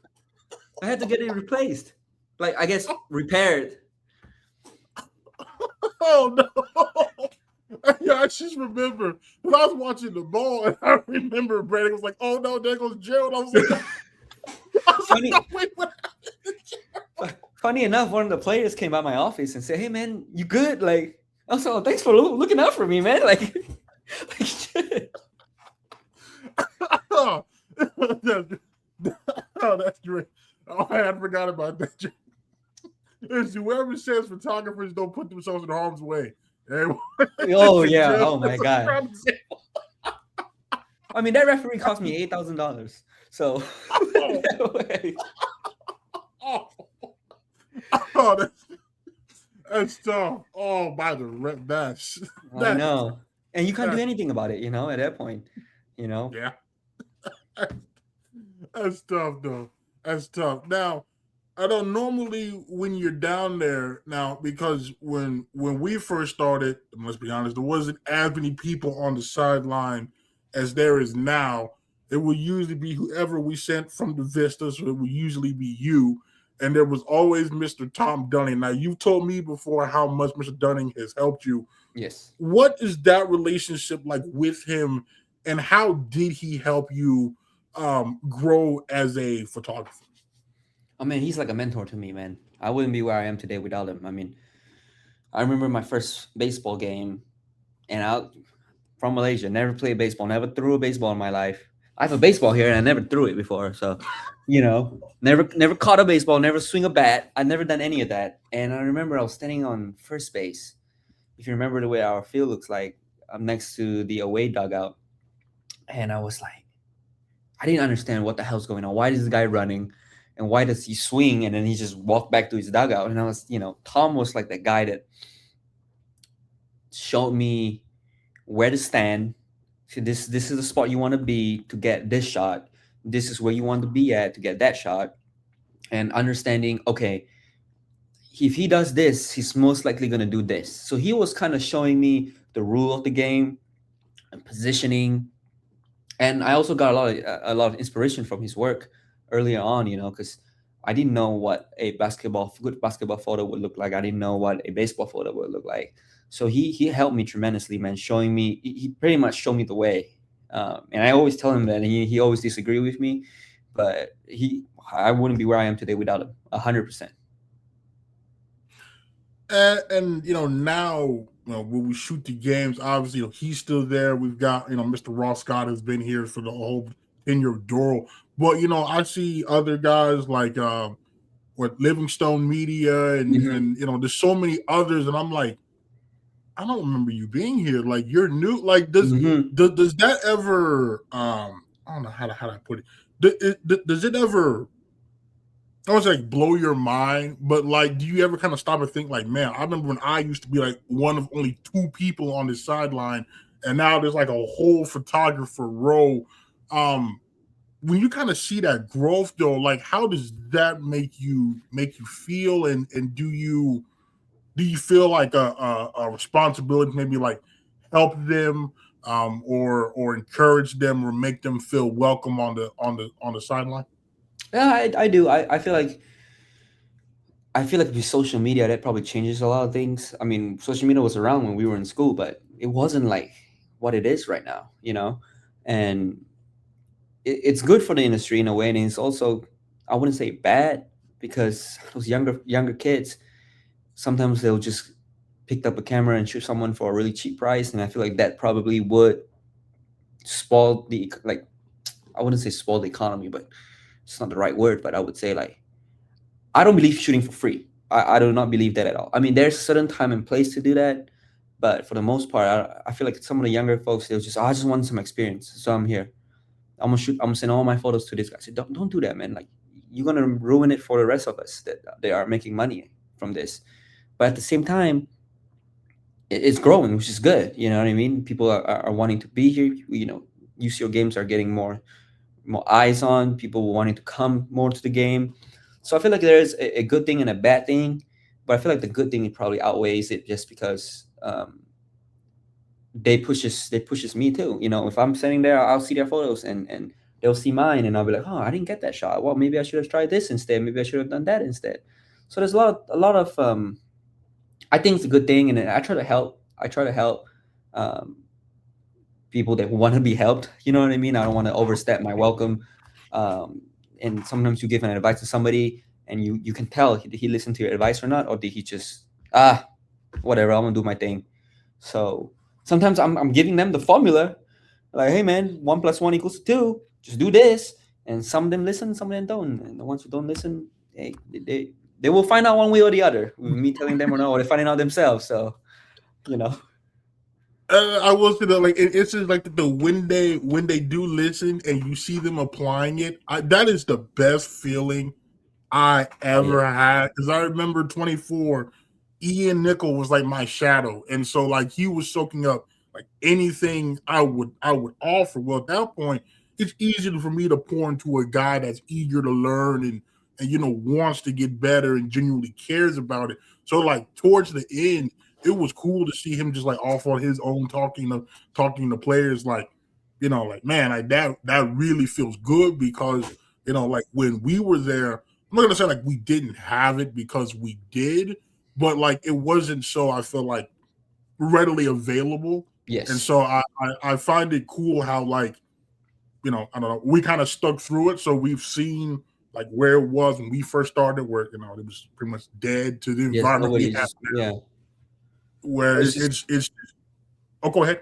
I had to get it replaced. Like, I guess repaired. Oh no. Yeah, I just remember when I was watching the ball, and I remember Brandon was like, "Oh no, there goes Gerald." I was like, "Wait, what happened?" Funny enough, one of the players came by my office and said, "Hey man, you good?" Like, I was like, "Thanks for looking out for me, man." Like shit. Oh, that's great. Oh, I had forgot about that. Whoever says photographers don't put themselves in harm's way. Oh yeah! Oh my god! I mean, that referee cost me $8,000. So oh, that's tough. Oh, by the rep, that's I know, and you can't do anything about it. At that point, Yeah, that's tough, though. That's tough. Now, I don't normally when you're down there now, because when we first started, let's be honest, there wasn't as many people on the sideline as there is now. It would usually be whoever we sent from the Vista, so it would usually be you. And there was always Mr. Tom Dunning. Now, you've told me before how much Mr. Dunning has helped you. Yes. What is that relationship like with him, and how did he help you grow as a photographer? Oh man, he's like a mentor to me, man. I wouldn't be where I am today without him. I mean, I remember my first baseball game, and from Malaysia, never played baseball, never threw a baseball in my life. I have a baseball here, and I never threw it before, so never caught a baseball, never swing a bat. I've never done any of that. And I remember I was standing on first base. If you remember the way our field looks like, I'm next to the away dugout, and I was like, I didn't understand what the hell's going on. Why is this guy running? And why does he swing and then he just walk back to his dugout? And I was, Tom was like that guy that showed me where to stand. So this is the spot you want to be to get this shot. This is where you want to be at to get that shot. And understanding, okay, if he does this, he's most likely going to do this. So he was kind of showing me the rule of the game and positioning. And I also got a lot of inspiration from his work earlier on, because I didn't know what a good basketball photo would look like. I didn't know what a baseball photo would look like. So he helped me tremendously, man, showing me, he pretty much showed me the way. And I always tell him that, and he always disagree with me, but I wouldn't be where I am today without him, 100%. And now, when we shoot the games, obviously, he's still there. We've got, Mr. Ross Scott has been here for the whole tenure of Doral. But, I see other guys like Livingstone Media and there's so many others. And I'm like, I don't remember you being here. Like, you're new. Like, does that ever, I don't know how to put it. Does it ever I was like blow your mind, but like, do you ever kind of stop and think like, man, I remember when I used to be like one of only two people on the sideline, and now there's like a whole photographer row. Um, when you kind of see that growth though, like how does that make you feel, and do you feel like a responsibility to maybe like help them, or encourage them or make them feel welcome on the sideline? Yeah, I do. I feel like with social media, that probably changes a lot of things. I mean, social media was around when we were in school, but it wasn't like what it is right now, And it's good for the industry in a way, and it's also, I wouldn't say bad, because those younger kids, sometimes they'll just pick up a camera and shoot someone for a really cheap price, and I feel like that probably would spoil the, like, I wouldn't say spoil the economy, but it's not the right word, but I would say, like, I don't believe shooting for free. I do not believe that at all. I mean, there's a certain time and place to do that, but for the most part, I feel like some of the younger folks, they'll just, "Oh, I just want some experience, so I'm here. I'm gonna shoot. I'm gonna send all my photos to this guy." I said, don't do that, man. Like, you're gonna ruin it for the rest of us that they are making money from this. But at the same time, it's growing, which is good. You know what I mean? People are wanting to be here. UCO games are getting more eyes on, people wanting to come more to the game. So I feel like there's a good thing and a bad thing, but I feel like the good thing probably outweighs it, just because they pushes me too. If I'm sitting there, I'll see their photos, and they'll see mine, and I'll be like, oh, I didn't get that shot. Well, maybe I should have tried this instead. Maybe I should have done that instead. So there's a lot of I think it's a good thing, and I try to help. Um, people that want to be helped. You know what I mean? I don't want to overstep my welcome. Um, and sometimes you give an advice to somebody, and you can tell, did he listen to your advice or not, or did he just, whatever, I'm gonna do my thing. So sometimes I'm giving them the formula, like, hey man, 1 + 1 = 2. Just do this. And some of them listen, some of them don't. And the ones who don't listen, hey, they will find out one way or the other, with me telling them or not, or they're finding out themselves. So you know. I will say that, like, it's just like the when they do listen and you see them applying it, that is the best feeling I Oh yeah. ever had. Because I remember 24, Ian Nickel was like my shadow, and so like he was soaking up like anything I would offer. Well, at that point, it's easier for me to pour into a guy that's eager to learn, and wants to get better and genuinely cares about it. So like towards the end, it was cool to see him just like off on his own, talking to players, like, like, man, like that really feels good, because like when we were there, I'm not gonna say like we didn't have it, because we did, but like it wasn't, so I feel like readily available. And Yes. so I find it cool how, like, I don't know, we kind of stuck through it. So we've seen like where it was when we first started, where it was pretty much dead to the Yes. environment we Nobody have, just, yeah. where It's just, it's oh, go ahead.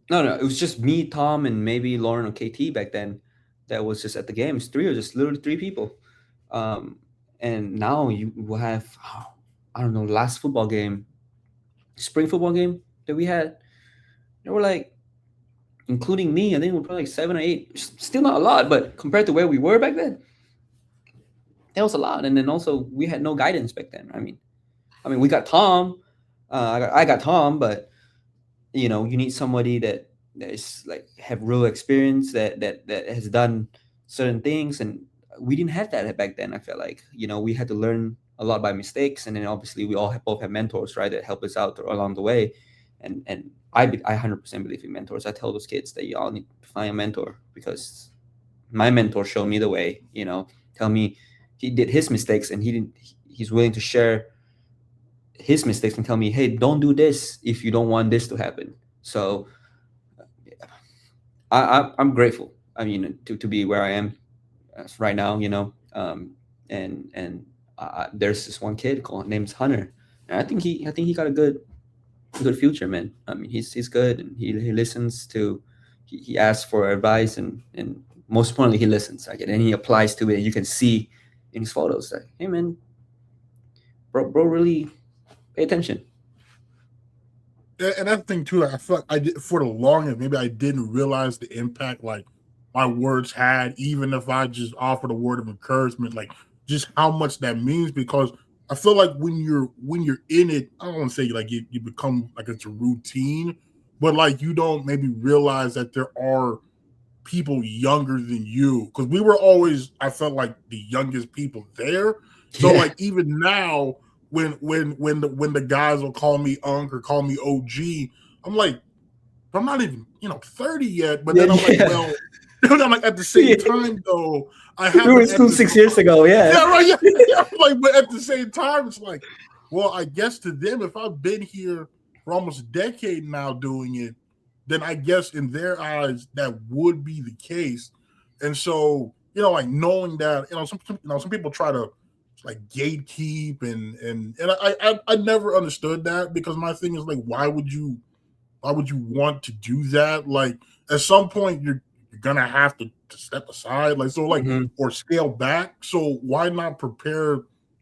no, no. It was just me, Tom, and maybe Lauren or KT back then. That was just at the games. Three, or just literally three people. Um, and now you will have, I don't know, last football game, spring football game that we had. There were like, including me, I think we're probably like 7 or 8. Still not a lot, but compared to where we were back then, that was a lot. And then also we had no guidance back then. I mean, we got Tom. I got Tom, but you need somebody that is like have real experience, that has done certain things, and we didn't have that back then. I felt like we had to learn a lot by mistakes, and then obviously we all both have mentors, right, that help us out along the way. And I 100% believe in mentors. I tell those kids that you all need to find a mentor, because my mentor showed me the way. Tell me he did his mistakes, and he didn't he's willing to share his mistakes and tell me, hey, don't do this if you don't want this to happen. So I'm grateful. I mean, to be where I am right now, and there's this one kid called name's Hunter, and I think he got a good future, man. I mean, he's good, and he listens to, he asks for advice, and most importantly, he listens. Like, and he applies to it. And you can see in his photos, like, hey, man, bro, really pay attention. And that's the thing too. Like, I feel like I did for the longest. Maybe I didn't realize the impact like my words had, even if I just offered a word of encouragement. Like just how much that means, because I feel like when you're in it, I don't want to say like you become like it's a routine, but like you don't maybe realize that there are people younger than you, because we were always, I felt like, the youngest people there. So Yeah. like even now when the guys will call me Unc or call me OG, I'm like, I'm not even 30 yet. But Yeah, then I'm like, yeah. well, I'm like, at the same time though, I We have were been in at school this 6 years ago. Yeah. yeah, right. Yeah, yeah. Like, but at the same time, it's like, well, I guess to them, if I've been here for almost a decade now doing it, then I guess in their eyes that would be the case. And so, like knowing that, some people try to like gatekeep, and I never understood that, because my thing is like, why would you want to do that? Like at some point you're gonna have to step aside, like, so like, Hmm. or scale back. So why not prepare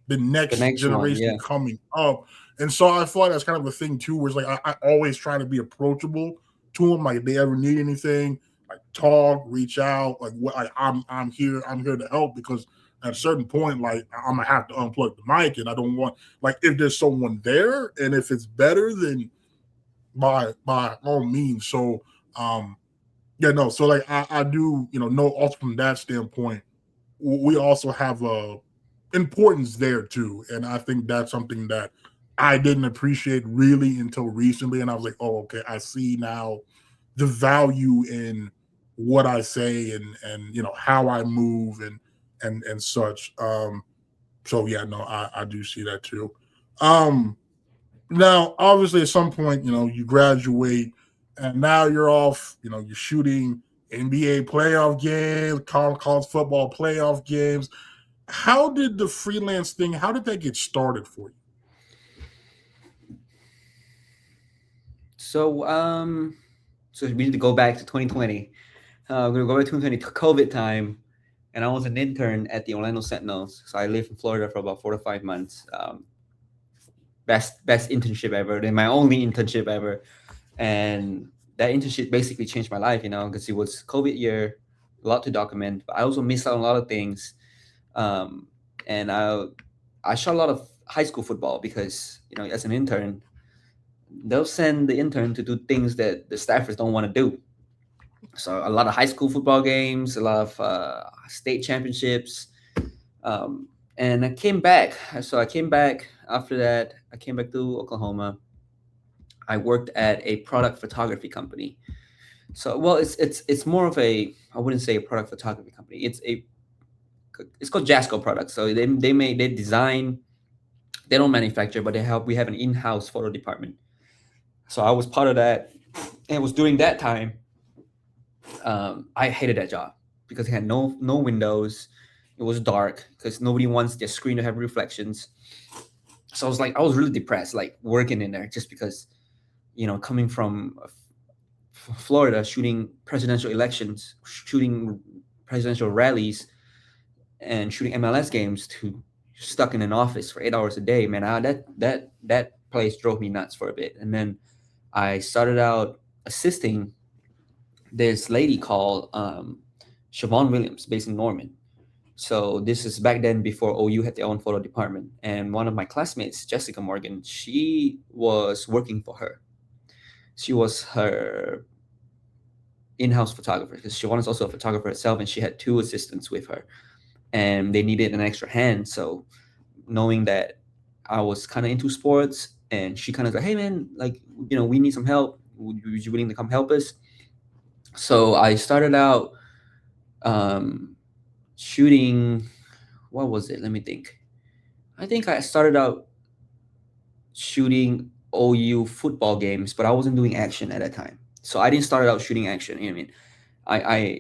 the The next next one. generation Yeah. coming up? And so I feel like that's kind of a thing too, where it's like I always try to be approachable to them. Like if they ever need anything, like talk, reach out, like what, like I'm here to help, because at a certain point, like I'm gonna have to unplug the mic, and I don't want, like, if there's someone there and if it's better, then by all means. So yeah, no, so like I do, know, also from that standpoint, we also have a importance there too. And I think that's something that I didn't appreciate really until recently. And I was like, oh, okay, I see now the value in what I say, and how I move, and such. So yeah, no, I do see that too. Um Now, obviously, at some point, you graduate, and now you're off. You're shooting NBA playoff games, college football playoff games. How did the freelance thing? How did that get started for you? So so we need to go back to 2020. We're going to go back to 2020 COVID time, and I was an intern at the Orlando Sentinels. So I lived in Florida for about 4 to 5 months. Best internship ever, and my only internship ever. And that internship basically changed my life, because it was COVID year, a lot to document, but I also missed out on a lot of things. Um, and I shot a lot of high school football because, as an intern, they'll send the intern to do things that the staffers don't want to do. So a lot of high school football games, a lot of state championships. Um, and I came back. So I came back after that. I came back to Oklahoma. I worked at a product photography company. So, well, it's more of a, I wouldn't say a product photography company. It's called Jasco Products. So they design, they don't manufacture, but we have an in-house photo department. So I was part of that, and it was during that time. I hated that job because it had no windows. It was dark because nobody wants their screen to have reflections. So I was really depressed, like working in there, just because, coming from Florida, shooting presidential elections, shooting presidential rallies, and shooting MLS games, to stuck in an office for 8 hours a day, man. That place drove me nuts for a bit, and then I started out assisting this lady called Siobhan Williams, based in Norman. So this is back then before OU had their own photo department, and one of my classmates, Jessica Morgan, she was working for her. She was her in-house photographer, because Siobhan is also a photographer herself, and she had two assistants with her, and they needed an extra hand. So knowing that I was kind of into sports, and she kind of like, hey man, like, we need some help. Would you willing to come help us? So I started out um, shooting. What was it? Let me think. I think I started out shooting OU football games, but I wasn't doing action at that time. So I didn't start out shooting action. You know what I mean? I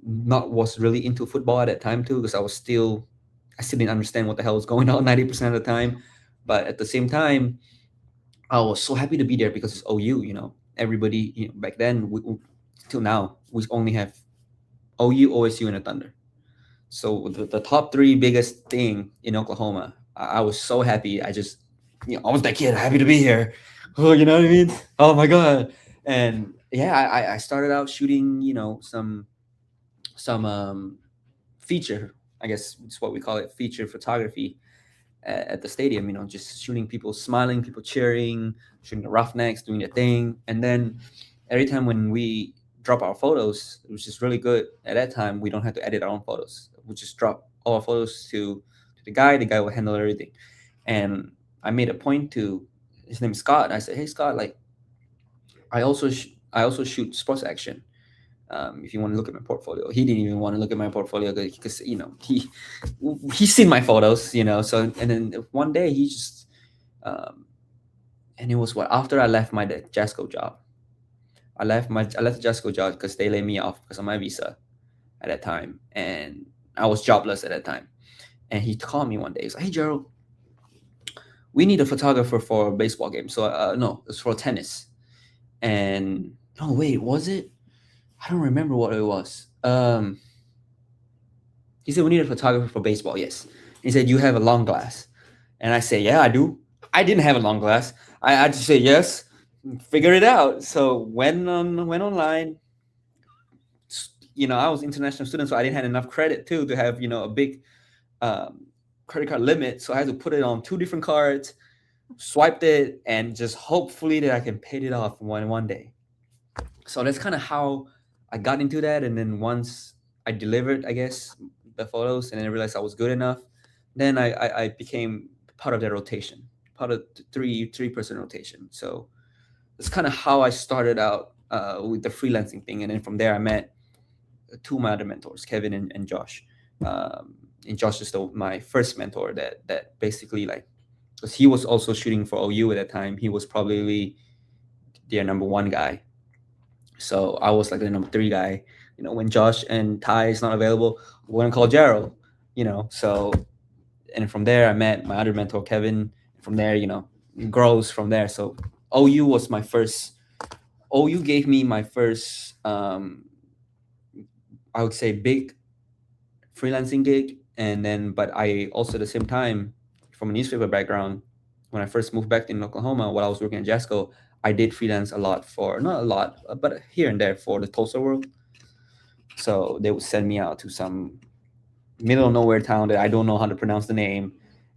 not was really into football at that time too, because I still didn't understand what the hell was going on 90% of the time. But at the same time, I was so happy to be there because it's OU. Everybody, back then, till now, we only have OU, OSU, and a Thunder. So the top three biggest thing in Oklahoma. I was so happy. I just, I was that kid, happy to be here. Oh, you know what I mean? Oh my god! And yeah, I started out shooting, some feature I guess it's what we call it, featured photography at the stadium. Just shooting people smiling, people cheering, shooting the roughnecks, doing their thing. And then every time when we drop our photos, which is really good at that time, we don't have to edit our own photos. We just drop all our photos to the guy. The guy will handle everything. And I made a point to his name is Scott. I said, "Hey Scott, like I also shoot sports action. If you want to look at my portfolio." He didn't even want to look at my portfolio because he's seen my photos. So and then one day he just um, and it was what after I left my Jasco job. I left the Jasco job because they laid me off because of my visa at that time, and I was jobless at that time. And he called me one day. He's like, "Hey Gerald, we need a photographer for a baseball game." So no, it's for tennis. And no, wait, was it? I don't remember what it was. He said we need a photographer for baseball. Yes. He said you have a long glass, and I said yeah, I do. I didn't have a long glass. I just said yes. Figure it out. So went online. I was international student, so I didn't have enough credit too to have a big um, credit card limit. So I had to put it on two different cards, swiped it, and just hopefully that I can pay it off one day. So that's kind of how I got into that. And then once I delivered, I guess, the photos, and then I realized I was good enough, then I became part of that rotation, part of the three-person rotation. So that's kind of how I started out with the freelancing thing. And then from there, I met two of my other mentors, Kevin and Josh. And Josh is my first mentor that basically, like, because he was also shooting for OU at that time. He was probably their number one guy. So I was like the number three guy. When Josh and Ty is not available, we're gonna call Gerald. So and from there I met my other mentor Kevin. From there, it grows from there. So OU was my first. OU gave me my first, I would say, big freelancing gig. And then, but I also at the same time, from a newspaper background, when I first moved back in Oklahoma, while I was working at Jasco, I did freelance a lot for, not a lot, but here and there for the Tulsa World. So they would send me out to some middle of nowhere town that I don't know how to pronounce the name.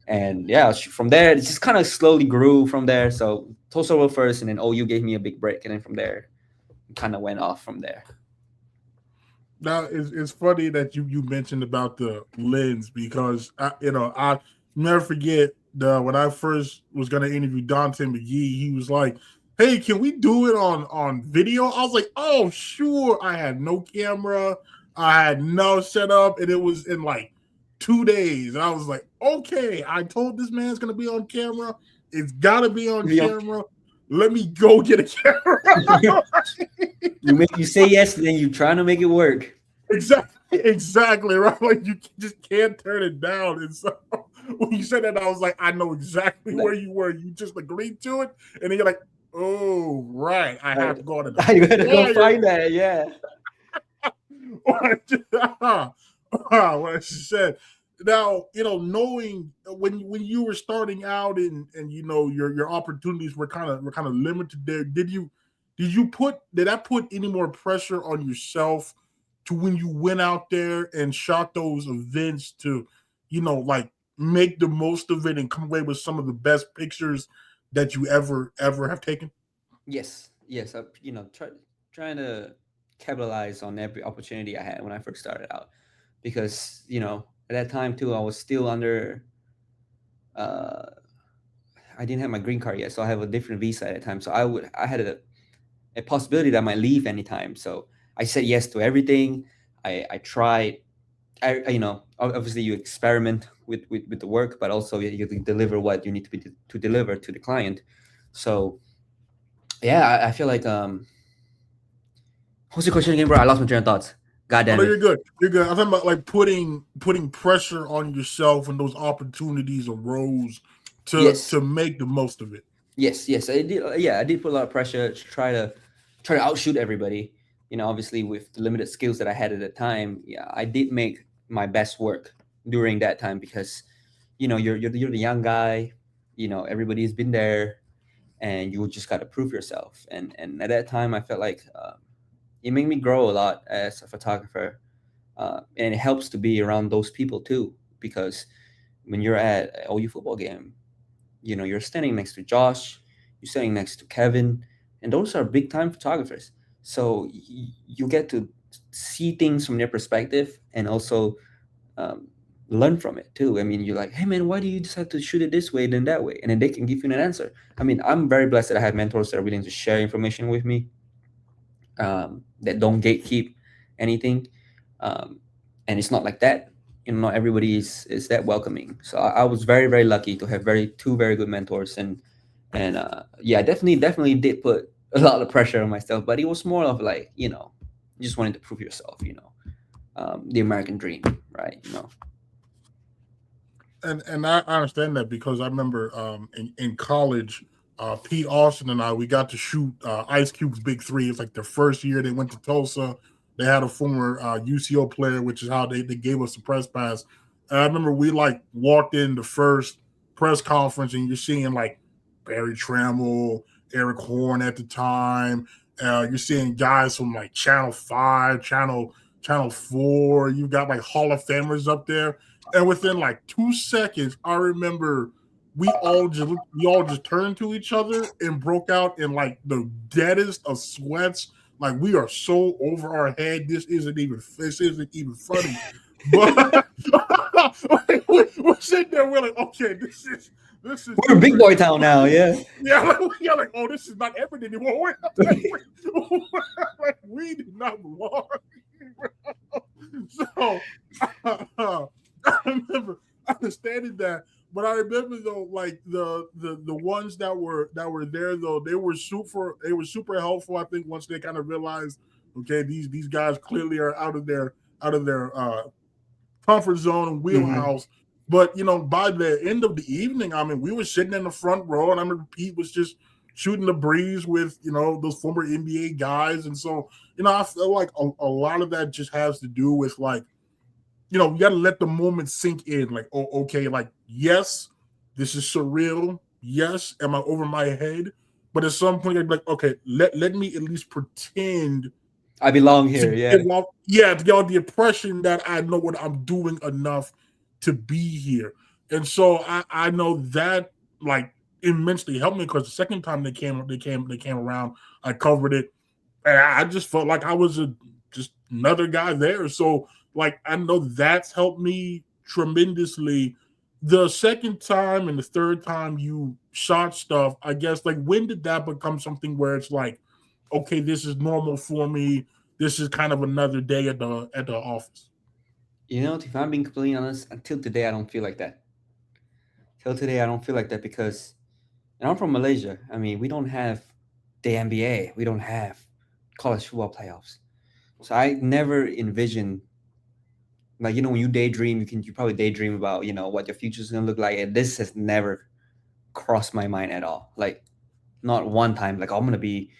And yeah, from there, it just kind of slowly grew from there. So Tulsa World first, and then OU gave me a big break. And then from there, it kind of went off from there. Now it's funny that you mentioned about the lens because I never forget when I first was going to interview Dante McGee. He was like, "Hey, can we do it on video?" I was like, "Oh, sure." I had no camera, I had no setup, and it was in like 2 days. And I was like, "Okay, I told this man's going to be on camera. It's got to be on camera. Let me go get a camera." You say yes, and then you trying to make it work. Exactly right. Like you just can't turn it down. And so when you said that, I was like, I know exactly where you were. You just agreed to it, and then you're like, "Oh, right, I have to go to I gotta go find that." Yeah. What she said. Now, knowing when you were starting out and your opportunities were kind of limited there. Did that put any more pressure on yourself to when you went out there and shot those events to, like make the most of it and come away with some of the best pictures that you ever have taken? Yes. I, trying to capitalize on every opportunity I had when I first started out, because at that time too I was still under. Uh, I didn't have my green card yet, so I have a different visa at that time. So I had a possibility that I might leave anytime. So I said yes to everything. I tried. Obviously you experiment with the work, but also you deliver what you need to deliver to the client. So yeah, I feel like what's your question again, bro? I lost my train of thoughts. God damn No, it. you're good. You're good. I'm talking about like putting pressure on yourself when those opportunities arose to make the most of it. Yes, I did. Yeah, I did put a lot of pressure to try to outshoot everybody. Obviously with the limited skills that I had at the time, yeah, I did make my best work during that time because, you're the young guy. Everybody's been there, and you just got to prove yourself. And at that time, I felt like it made me grow a lot as a photographer. And it helps to be around those people too, because when you're at an OU football game, you're standing next to Josh, you're standing next to Kevin, and those are big time photographers. So you get to see things from their perspective, and also um, learn from it too. I mean, you're like, hey man, why do you decide to shoot it this way than that way? And then they can give you an answer. I mean, I'm very blessed that I had mentors that are willing to share information with me, that don't gatekeep anything. Um, and it's not like that. Not everybody is that welcoming. So I was very, very lucky to have two very good mentors, and yeah, definitely did put a lot of pressure on myself, but it was more of like, you just wanted to prove yourself, the American dream, right? And I understand that because I remember in college, Pete Austin and I, we got to shoot Ice Cube's Big Three. It's like their first year. They went to Tulsa. They had a former UCO player, which is how they gave us the press pass. And I remember we like walked in the first press conference, and you're seeing like Barry Trammell, Eric Horn at the time. You're seeing guys from like Channel 5, Channel 4. You got like Hall of Famers up there. And within like 2 seconds, I remember we all just turned to each other and broke out in like the deadest of sweats. Like, we are so over our head. This isn't even funny. But we're sitting there. We're like, okay, this is. We're big boy town now, yeah. Yeah, oh, this is not everything anymore. Like, we do not belong. So I remember understanding that, but I remember though, like the ones that were there though, they were super helpful. I think once they kind of realized, okay, these guys clearly are out of their comfort zone and wheelhouse. Mm-hmm. But by the end of the evening, I mean, we were sitting in the front row, and I remember Pete was just shooting the breeze with those former NBA guys, and so I feel like a lot of that just has to do with like, you got to let the moment sink in. Like, oh, okay, like, yes, this is surreal. Yes, am I over my head? But at some point, I'd be like, okay, let me at least pretend I belong here. Yeah. To get out the impression that I know what I'm doing enough to be here. And so I know that like immensely helped me, because the second time they came around, I covered it, and I just felt like I was just another guy there. So like, I know that's helped me tremendously. The second time and the third time you shot stuff, I guess, like, when did that become something where it's like, okay, this is normal for me. This is kind of another day at the office. If I'm being completely honest, until today I don't feel like that. Till today I don't feel like that because, and I'm from Malaysia. I mean, we don't have the NBA. We don't have college football playoffs. So I never envisioned, like, when you daydream, you probably daydream about, what your future is going to look like. And this has never crossed my mind at all. Like, not one time, like, I'm going to be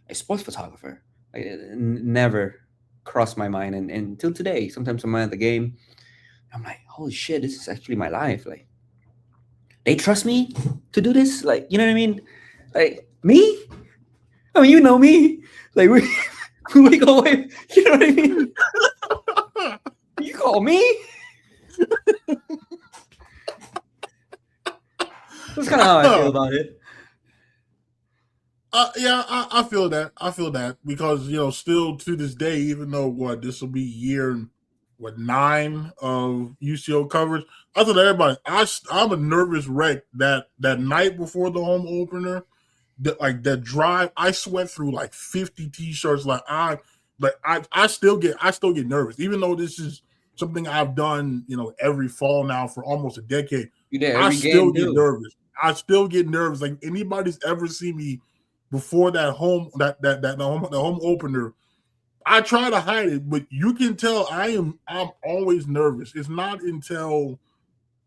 a sports photographer. Like, it never crossed my mind. And until today, sometimes I'm at the game, I'm like, holy shit, this is actually my life. Like, they trust me to do this. Like, you know what I mean? Like, me? I mean, you know me. Like, we go away. You know what I mean? You call me? That's kind of how I feel about it. Yeah, I feel that. I feel that because still to this day, even though this will be year 9 of UCO coverage, I told everybody I'm a nervous wreck that night before the home opener. That drive, I sweat through like 50 t-shirts. I still get nervous, even though this is something I've done every fall now for almost a decade. I still get nervous. I still get nervous. Like, anybody's ever seen me before that the home opener, I try to hide it, but you can tell I'm always nervous. It's not until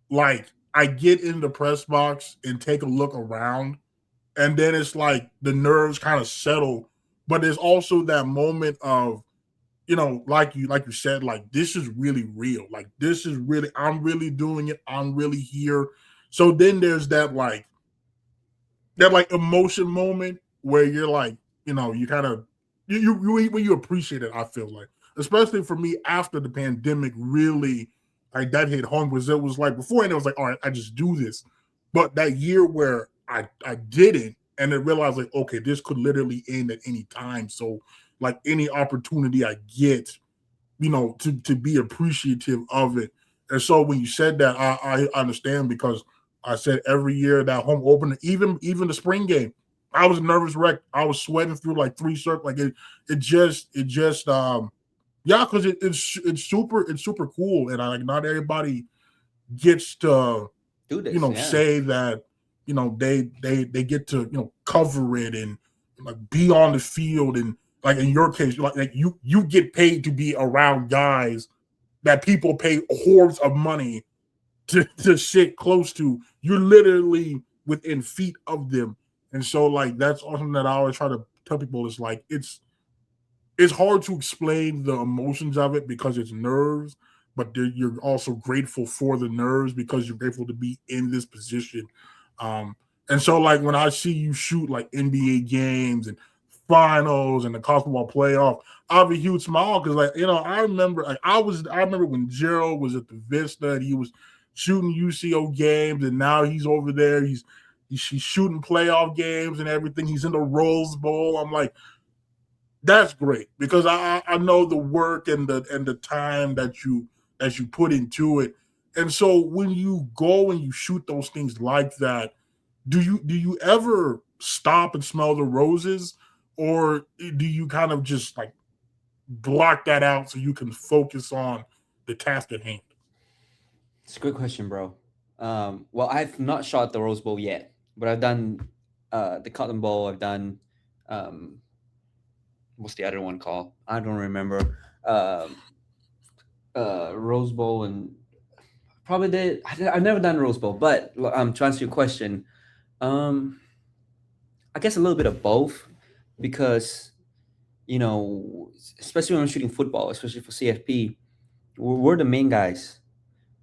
like I get in the press box and take a look around, and then it's like the nerves kind of settle. But there's also that moment of, like you said, like, this is really real. Like, this is really, I'm really doing it. I'm really here. So then there's that emotion moment where you're like, you kind of, you appreciate it. I feel like especially for me after the pandemic really like that hit home was it was like before and it was like, all right, I just do this. But that year where I didn't and then realized like, okay, this could literally end at any time. So like any opportunity I get, to be appreciative of it. And so when you said that, I understand because I said every year that home opener, even the spring game, I was a nervous wreck. I was sweating through like three circles. Like it just yeah, because it's super cool, and I like not everybody gets to Do this, yeah. say that they get to cover it and like be on the field and like in your case like you get paid to be around guys that people pay hordes of money to sit close to. You're literally within feet of them, and so like that's something that I always try to tell people is like it's hard to explain the emotions of it because it's nerves, but you're also grateful for the nerves because you're grateful to be in this position. And so, like when I see you shoot like NBA games and finals and the college football playoff, I have a huge smile because, like I remember, like I remember when Gerald was at the Vista and he was shooting UCO games, and now he's over there. He's shooting playoff games and everything. He's in the Rose Bowl. I'm like, that's great because I know the work and the time that you put into it. And so when you go and you shoot those things like that, do you ever stop and smell the roses, or do you kind of just like block that out so you can focus on the task at hand? It's a good question, bro. Well, I've not shot the Rose Bowl yet, but I've done the Cotton Bowl. I've done um, what's the other one called? I don't remember. Um, Rose Bowl and probably did. I've never done Rose Bowl, but to answer your question, um, I guess a little bit of both, because you know, especially when I'm shooting football, especially for CFP, we're the main guys,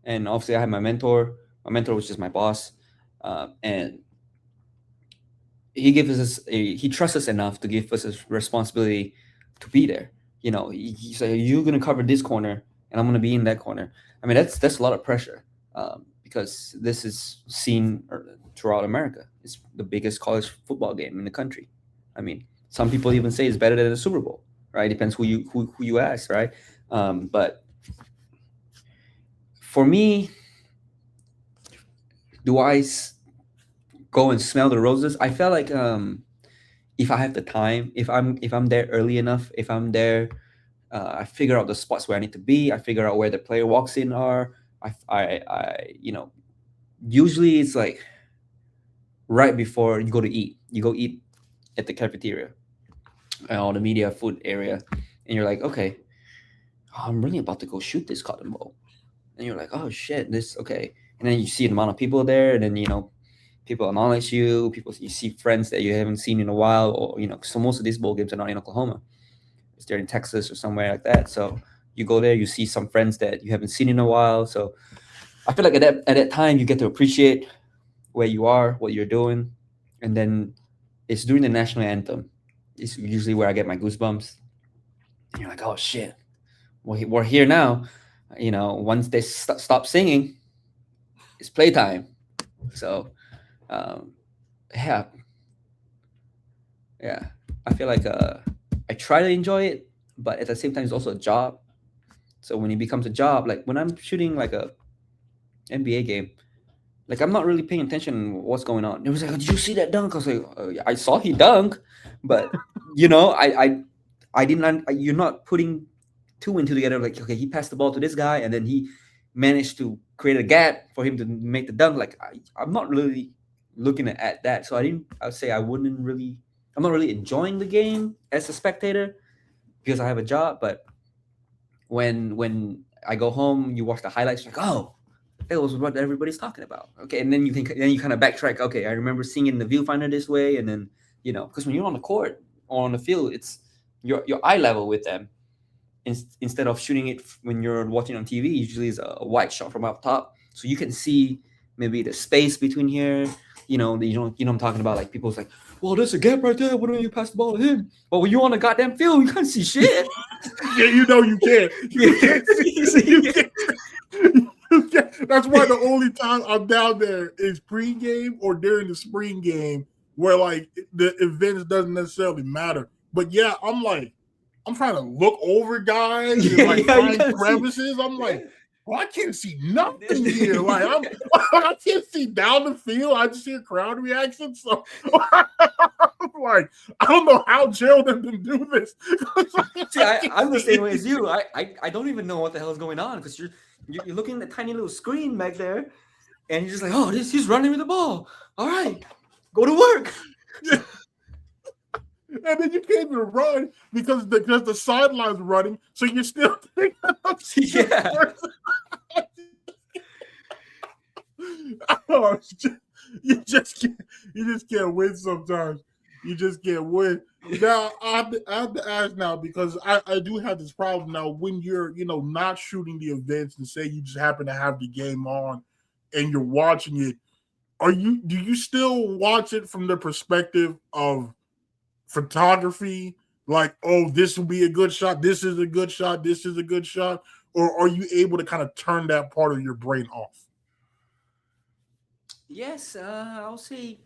and obviously I have my mentor. My mentor was just my boss, and he gives us he trusts us enough to give us a responsibility to be there. He say you're gonna cover this corner, and I'm gonna be in that corner. I mean, that's a lot of pressure, because this is seen throughout America. It's the biggest college football game in the country. I mean, some people even say it's better than the Super Bowl, right? Depends who you ask, right? But for me, do go and smell the roses? I felt like if I have the time, if I'm there early enough, if I'm there, I figure out the spots where I need to be. I figure out where the player walks in are. Usually it's like right before you go to eat. You go eat at the cafeteria or the media food area, and you're like, okay, I'm really about to go shoot this cotton ball, and you're like, oh shit, this okay. And then you see the amount of people there, and then people acknowledge you. People, you see friends that you haven't seen in a while, or so most of these bowl games are not in Oklahoma. They're in Texas or somewhere like that. So you go there, you see some friends that you haven't seen in a while. So I feel like at that time you get to appreciate where you are, what you're doing, and then it's during the national anthem. It's usually where I get my goosebumps. And you're like, oh shit, we're here now. Once they stop singing, it's playtime. So um, yeah, yeah. I feel like I try to enjoy it, but at the same time, it's also a job. So when it becomes a job, like when I'm shooting like a NBA game, like I'm not really paying attention what's going on. It was like, oh, did you see that dunk? I was like, yeah, I saw he dunk, but I didn't. You're not putting two and two together. Like, okay, he passed the ball to this guy, and then he managed to create a gap for him to make the dunk. Like I'm not really looking at that. So I would say I'm not really enjoying the game as a spectator because I have a job. But when I go home, you watch the highlights, like, oh, that was what everybody's talking about. Okay, and then you kind of backtrack. Okay, I remember seeing it in the viewfinder this way, and then because when you're on the court or on the field, it's your eye level with them. Instead of shooting it when you're watching on TV, usually is a wide shot from up top, so you can see maybe the space between here. I'm talking about. Like people's like, well, there's a gap right there. Why don't you pass the ball to him? Well, when you're on the goddamn field, you can't see shit. Yeah, you know you can't. You can't. You can't. You can't. That's why the only time I'm down there is pregame or during the spring game, where like the events doesn't necessarily matter. But yeah, I'm trying to look over guys and like find crevices. I'm like, well, I can't see nothing here. Like I can't see down the field. I just hear crowd reaction. So I'm like, I don't know how Gerald didn't do this. See, I'm the same way as you. I don't even know what the hell is going on because you're looking at the tiny little screen back there, and you're just like, oh, he's running with the ball. All right, go to work. And then you can't even run because the sideline's running, so you're still oh, you just can't win sometimes. You just can't win. Now I have to ask now because I do have this problem now when you're not shooting the events and say you just happen to have the game on and you're watching it. Do you still watch it from the perspective of photography, like, oh, this will be a good shot, this is a good shot, this is a good shot, or are you able to kind of turn that part of your brain off? Yes, I'll say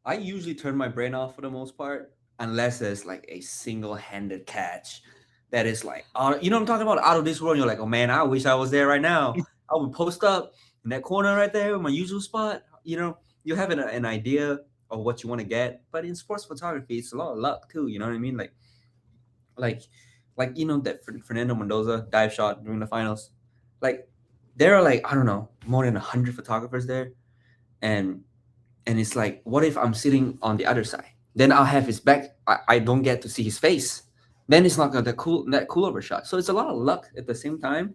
I usually turn my brain off for the most part, unless there's like a single-handed catch that is like, you know what I'm talking about, out of this world. You're like, oh man, I wish I was there right now. I would post up in that corner right there, my usual spot. You have an idea of what you want to get, but in sports photography, it's a lot of luck too. You know what I mean? Like, that Fernando Mendoza dive shot during the finals. Like, there are like, I don't know, more than 100 photographers there, and it's like, what if I'm sitting on the other side? Then I'll have his back. I don't get to see his face. Then it's not that cool of a shot. So it's a lot of luck at the same time.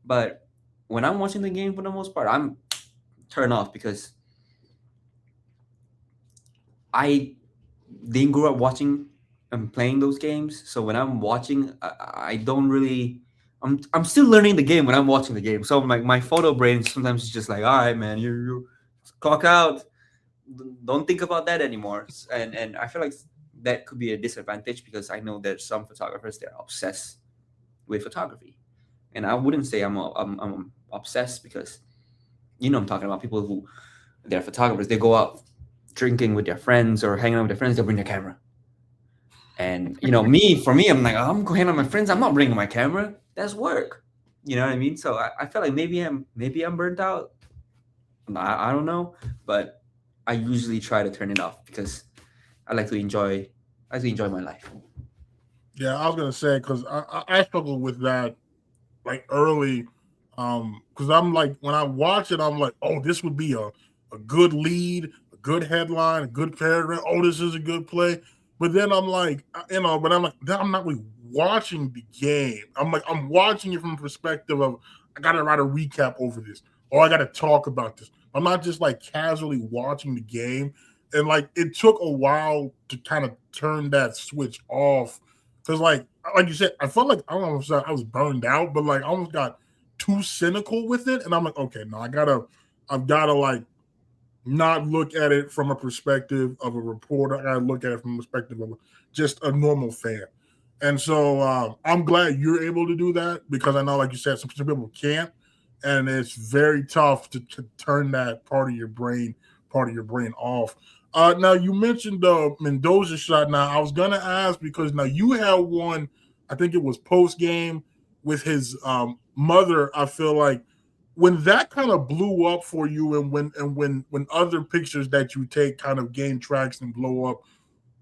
But when I'm watching the game, for the most part, I'm turned off because I didn't grow up watching and playing those games. So when I'm watching, I don't really. I'm still learning the game when I'm watching the game. So my photo brain sometimes is just like, all right, man, you clock out. Don't think about that anymore. And I feel like that could be a disadvantage because I know there's some photographers that are obsessed with photography, and I wouldn't say I'm obsessed because I'm talking about people who they're photographers. They go out drinking with their friends or hanging out with their friends. They bring their camera, and for me, I'm like, I'm going out with my friends. I'm not bringing my camera. That's work. You know what I mean? So I feel like maybe I'm burnt out. I don't know, but I usually try to turn it off because I like to enjoy my life. Yeah, I was gonna say because I struggle with that like early, because I'm like when I watch it, I'm like, oh, this would be a good lead, a good headline, a good paragraph. Oh, this is a good play. But then I'm like, then I'm not really watching the game. I'm like, I'm watching it from the perspective of I gotta write a recap over this, or I gotta talk about this. I'm not just like casually watching the game. And like it took a while to kind of turn that switch off. Because like you said, I felt like I don't know if I was burned out, but like I almost got too cynical with it. And I'm like, okay, no, I've gotta like not look at it from a perspective of a reporter. I gotta look at it from a perspective of just a normal fan. And so I'm glad you're able to do that because I know, like you said, some people can't, and it's very tough to turn that part of your brain off. Now you mentioned the Mendoza shot. Now I was gonna ask because now you had one. I think it was post game with his mother. I feel like when that kind of blew up for you, and when other pictures that you take kind of gain traction and blow up,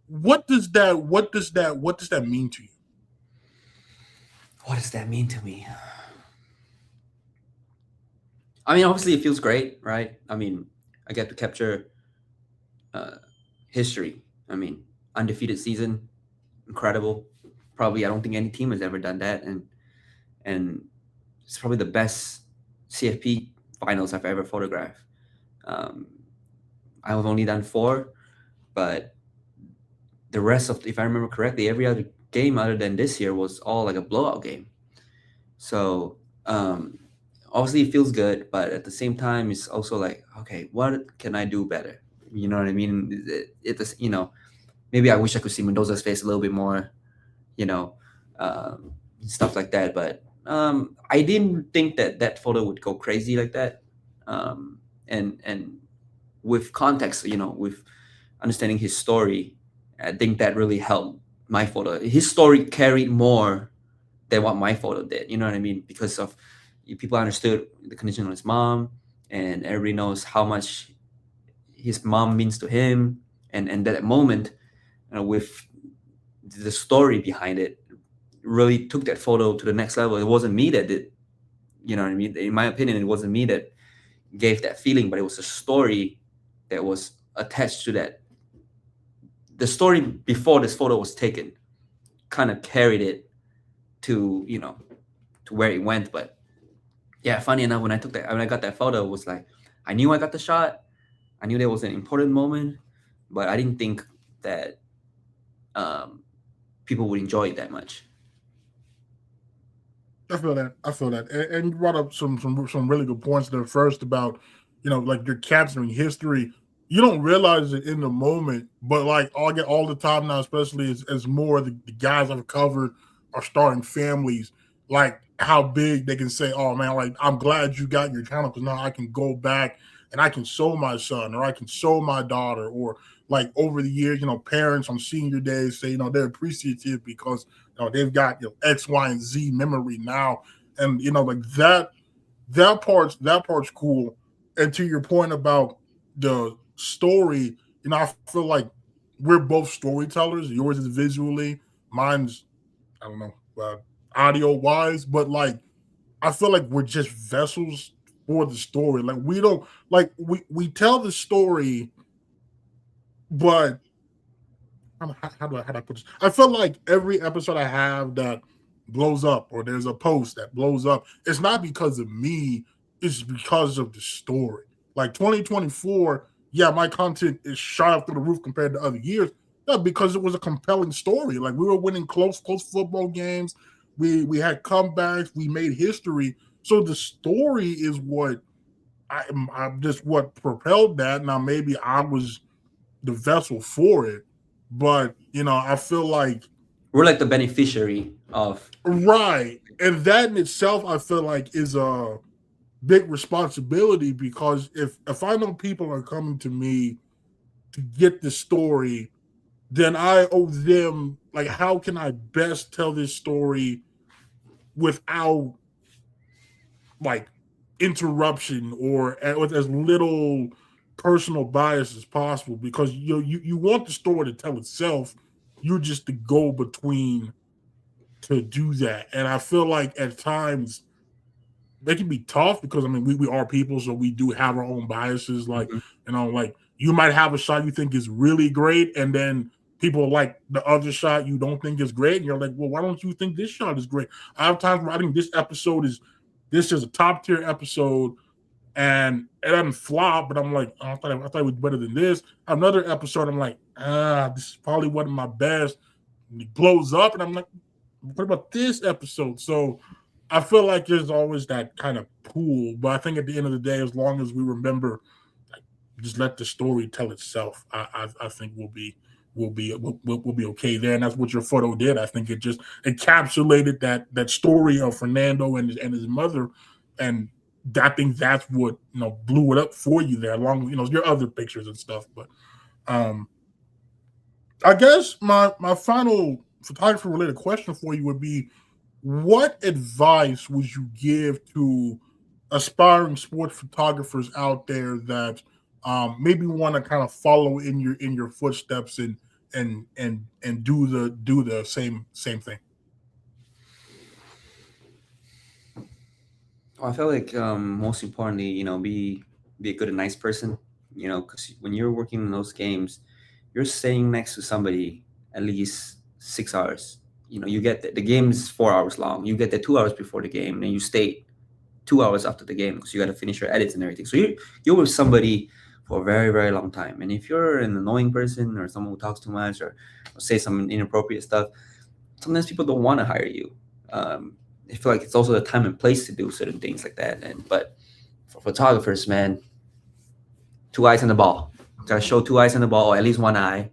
what does that mean to you? What does that mean to me? I mean, obviously, it feels great, right? I mean, I get to capture history. I mean, undefeated season, incredible. Probably, I don't think any team has ever done that, and it's probably the best CFP finals I've ever photographed. Um, I've only done 4, but the rest of, if I remember correctly, every other game other than this year was all like a blowout game. So obviously it feels good, but at the same time, it's also like, okay, what can I do better? You know what I mean? Maybe I wish I could see Mendoza's face a little bit more, you know, um, stuff like that. But I didn't think that that photo would go crazy like that. Um, and with context, with understanding his story, I think that really helped my photo. His story carried more than what my photo did. You know what I mean? Because of people understood the condition of his mom, and everybody knows how much his mom means to him, and that moment, with the story behind it, really took that photo to the next level. It wasn't me that did, you know what I mean? In my opinion, it wasn't me that gave that feeling, but it was a story that was attached to that. The story before this photo was taken kind of carried it to, to where it went. But yeah, funny enough, when I got that photo, it was like, I knew I got the shot. I knew there was an important moment, but I didn't think that um, people would enjoy it that much. I feel that. I feel that. And you brought up some really good points there. First about, like you're capturing history. You don't realize it in the moment, but like I get all the time now, especially as more of the guys I've covered are starting families, like how big they can say, "Oh man, like I'm glad you got your channel because now I can go back and I can show my son or I can show my daughter or like over the years, parents on senior days say, they're appreciative because they've got X, Y, and Z memory now, and like that part's cool. And to your point about the story, I feel like we're both storytellers. Yours is visually, mine's I don't know, audio wise, but like I feel like we're just vessels for the story. Like we don't like we tell the story, but how do I put this? I feel like every episode I have that blows up, or there's a post that blows up, it's not because of me, it's because of the story. Like 2024, yeah, my content is shot up through the roof compared to other years. Yeah, because it was a compelling story. Like we were winning close football games. We had comebacks. We made history. So the story is what I'm just what propelled that. Now maybe I was the vessel for it, but I feel like We're like the beneficiary of. right, and that in itself, I feel like is a big responsibility because if I know people are coming to me to get the story, then I owe them like how can I best tell this story without like interruption or with as little personal bias as possible because you want the story to tell itself. You're just the go between to do that, and I feel like at times they can be tough because I mean we are people, so we do have our own biases. Like Mhm. like you might have a shot you think is really great, and then people like the other shot you don't think is great, and you're like, well, why don't you think this shot is great? I have times where I think this is a top tier episode, and it doesn't flop, but I'm like, oh, I thought it was better than this. Another episode, I'm like, this is probably one of my best. And it blows up, and I'm like, what about this episode? So I feel like there's always that kind of pool, but I think at the end of the day, as long as we remember, like, just let the story tell itself. I think we'll be okay there, and that's what your photo did. I think it just encapsulated that story of Fernando and his mother, and I think that's what blew it up for you there. Along with your other pictures and stuff, but um, I guess my final photography related question for you would be what advice would you give to aspiring sports photographers out there that maybe want to kind of follow in your footsteps and do the same thing? Well, I feel like most importantly, be a good and nice person. Because when you're working in those games, you're staying next to somebody at least 6 hours. You get the game is 4 hours long. You get there 2 hours before the game, and you stay 2 hours after the game because you got to finish your edits and everything. So you're with somebody for a very very long time. And if you're an annoying person or someone who talks too much or say some inappropriate stuff, sometimes people don't want to hire you. Um, I feel like it's also the time and place to do certain things like that. And but for photographers, man, two eyes on the ball. Gotta show two eyes on the ball, or at least one eye.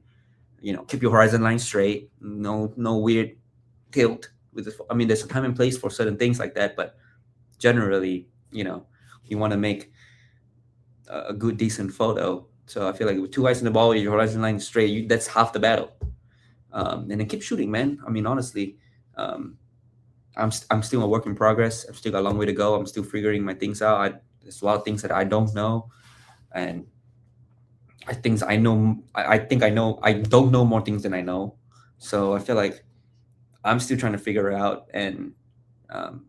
Keep your horizon line straight. No weird tilt with this. I mean, there's a time and place for certain things like that, but generally, you want to make a good, decent photo. So I feel like with two eyes on the ball, your horizon line is straight. That's half the battle. And then keep shooting, man. I mean, honestly, um, I'm still a work in progress. I've still got a long way to go. I'm still figuring my things out. There's a lot of things that I don't know, and I know. I think I know. I don't know more things than I know. So I feel like I'm still trying to figure it out, and um,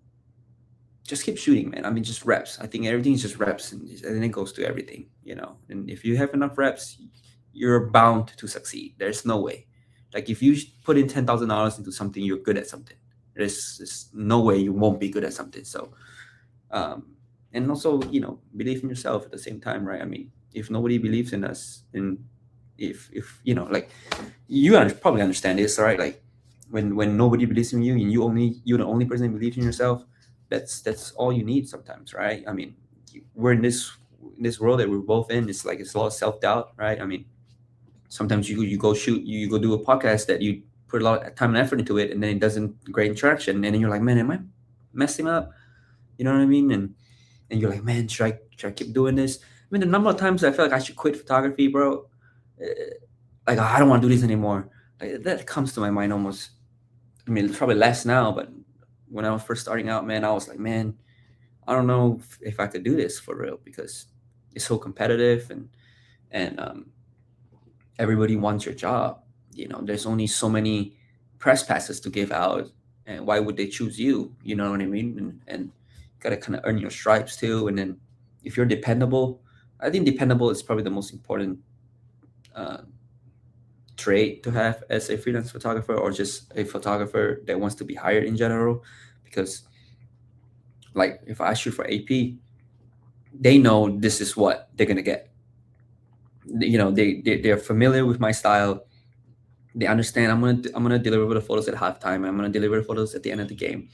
just keep shooting, man. I mean, just reps. I think everything is just reps, and it goes to everything. And if you have enough reps, you're bound to succeed. There's no way. Like if you put in $10,000 into something, you're good at something. There's no way you won't be good at something. So, um, and also, believe in yourself at the same time, right? I mean, if nobody believes in us, and if like probably understand this, right? Like when nobody believes in you, and you're the only person who believes in yourself, that's all you need sometimes, right? I mean, we're in this world that we're both in. It's like it's a lot of self-doubt, right? I mean, sometimes you go shoot, you go do a podcast that you put a lot of time and effort into it, and then it doesn't gain traction, and then you're like, man, am I messing up? You know what I mean? And you're like, man, should I keep doing this? I mean, the number of times I feel like I should quit photography, bro. Like I don't want to do this anymore. Like that comes to my mind almost. I mean, it's probably less now, but when I was first starting out, man, I was like, man, I don't know if I could do this for real, because it's so competitive, and everybody wants your job. There's only so many press passes to give out, and why would they choose you? You know what I mean? And you gotta kind of earn your stripes too. And then if you're dependable, I think dependable is probably the most important uh, trait to have as a freelance photographer, or just a photographer that wants to be hired in general. Because like if I shoot for AP, they know this is what they're gonna get. They're familiar with my style. They understand I'm gonna deliver the photos at halftime. I'm gonna deliver photos at the end of the game,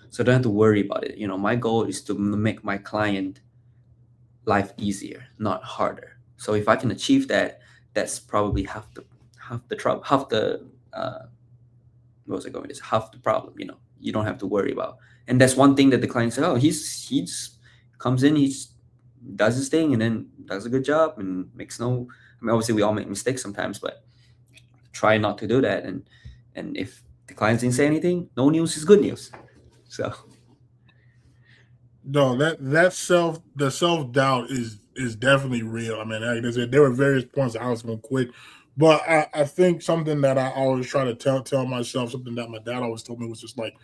so I don't have to worry about it. My goal is to make my client life easier, not harder. So if I can achieve that, that's probably half the trouble, half the uh, what was I going? Is half the problem. You don't have to worry about. And that's one thing that the client said, oh, he's comes in, he's does his thing, and then does a good job, and makes no. I mean, obviously we all make mistakes sometimes, but try not to do that. And if the clients didn't say anything, no news is good news. So No, the self doubt is definitely real. I mean, like I said, there were various points I was going to quit, but I think something that I always try to tell myself, something that my dad always told me, was just like,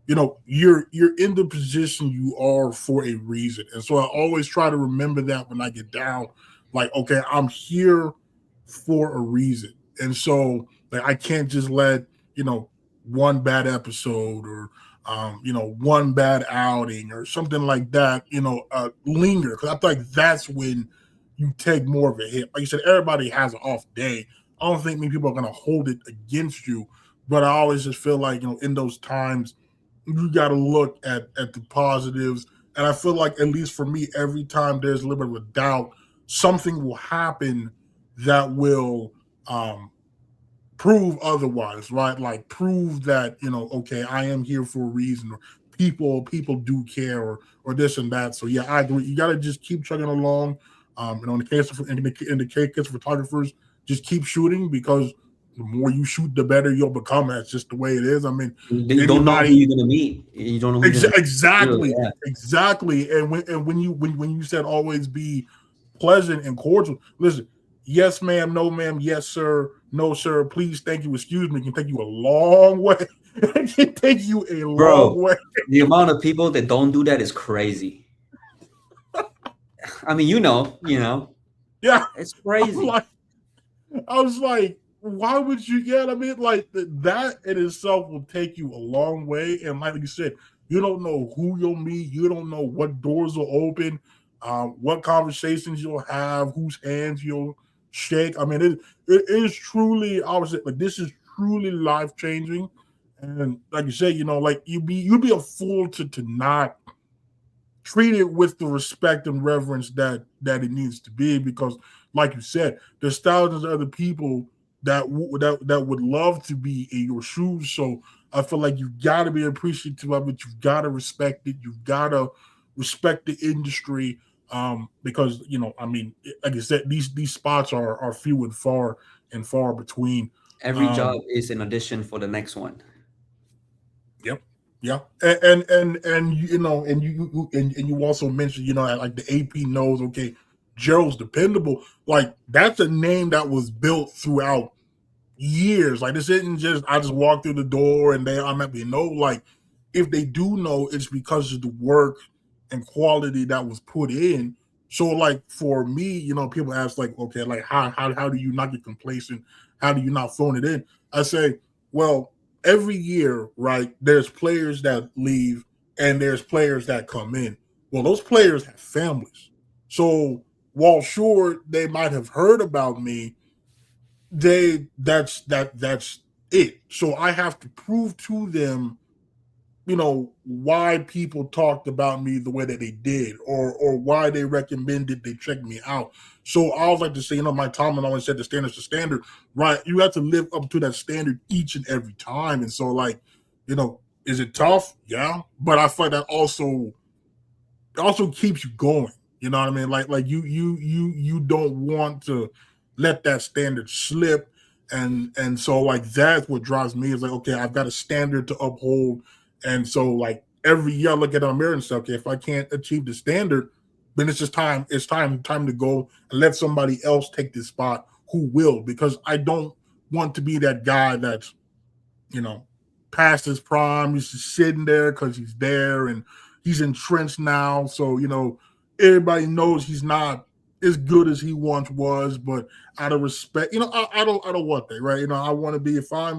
you're in the position you are for a reason. And so I always try to remember that when I get down, like, okay, I'm here for a reason. And so like I can't just let, you know, one bad episode, or one bad outing or something like that, linger. Because I feel like that's when you take more of a hit. Like you said, everybody has an off day. I don't think many people are gonna hold it against you. But I always just feel like, in those times, you got to look at the positives. And I feel like, at least for me, every time there's a little bit of a doubt, something will happen that will um, prove otherwise, right? Like prove that, okay, I am here for a reason, or people do care, or this and that. So yeah, I agree. You got to just keep chugging along. In the case of case of photographers, just keep shooting, because the more you shoot, the better you'll become. That's just the way it is. I mean, you don't know who anybody. you're gonna meet. You don't know who you're gonna meet. Exactly, Yeah. exactly. And when you said always be pleasant and cordial, listen, yes, ma'am, no, ma'am, yes, sir, no, sir, please, thank you, excuse me, can take you a long way. It can take you a long Bro, way. the amount of people that don't do that is crazy. I mean, Yeah, it's I'm crazy. like, I was like, why would you? Yeah, I mean, like that in itself will take you a long way. And like you said, you don't know who you'll meet. You don't know what doors will open, what conversations you'll have, whose hands you'll shake. I mean, it is truly, obviously, like this is truly life changing. And like you said, like you'd be a fool to not treat it with the respect and reverence that it needs to be, because like you said, there's thousands of other people that would love to be in your shoes. So I feel like you've got to be appreciative of it. You've got to respect it. You've got to respect the industry, because I mean, like I said, these spots are few and far between. Every job um is an audition for the next one. Yep. Yeah. And you also mentioned, like the AP knows, okay, Gerald's dependable. Like that's a name that was built throughout years. Like this isn't just I just walk through the door and I'm happy. No, like if they do know, it's because of the work and quality that was put in. So like for me, people ask like, okay, like how do you not get complacent? How do you not phone it in? I say, well, every year, right, there's players that leave and there's players that come in. Well, those players have families. So while sure they might have heard about me, that's it. So I have to prove to them, why people talked about me the way that they did, or why they recommended they check me out. So I always like to say, my Tomlin always said the standard's the standard, right? You have to live up to that standard each and every time. And so like, is it tough? Yeah. But I find that also keeps you going. You know what I mean? Like you don't want to let that standard slip. And so like that's what drives me is like, okay, I've got a standard to uphold. And so like every year I look at the mirror and say, okay, if I can't achieve the standard, then it's just time to go and let somebody else take this spot who will, because I don't want to be that guy that's, you know, past his prime. He's just sitting there because he's there and he's entrenched now. So, everybody knows he's not as good as he once was, but out of respect, I don't want that, right? I want to be, if I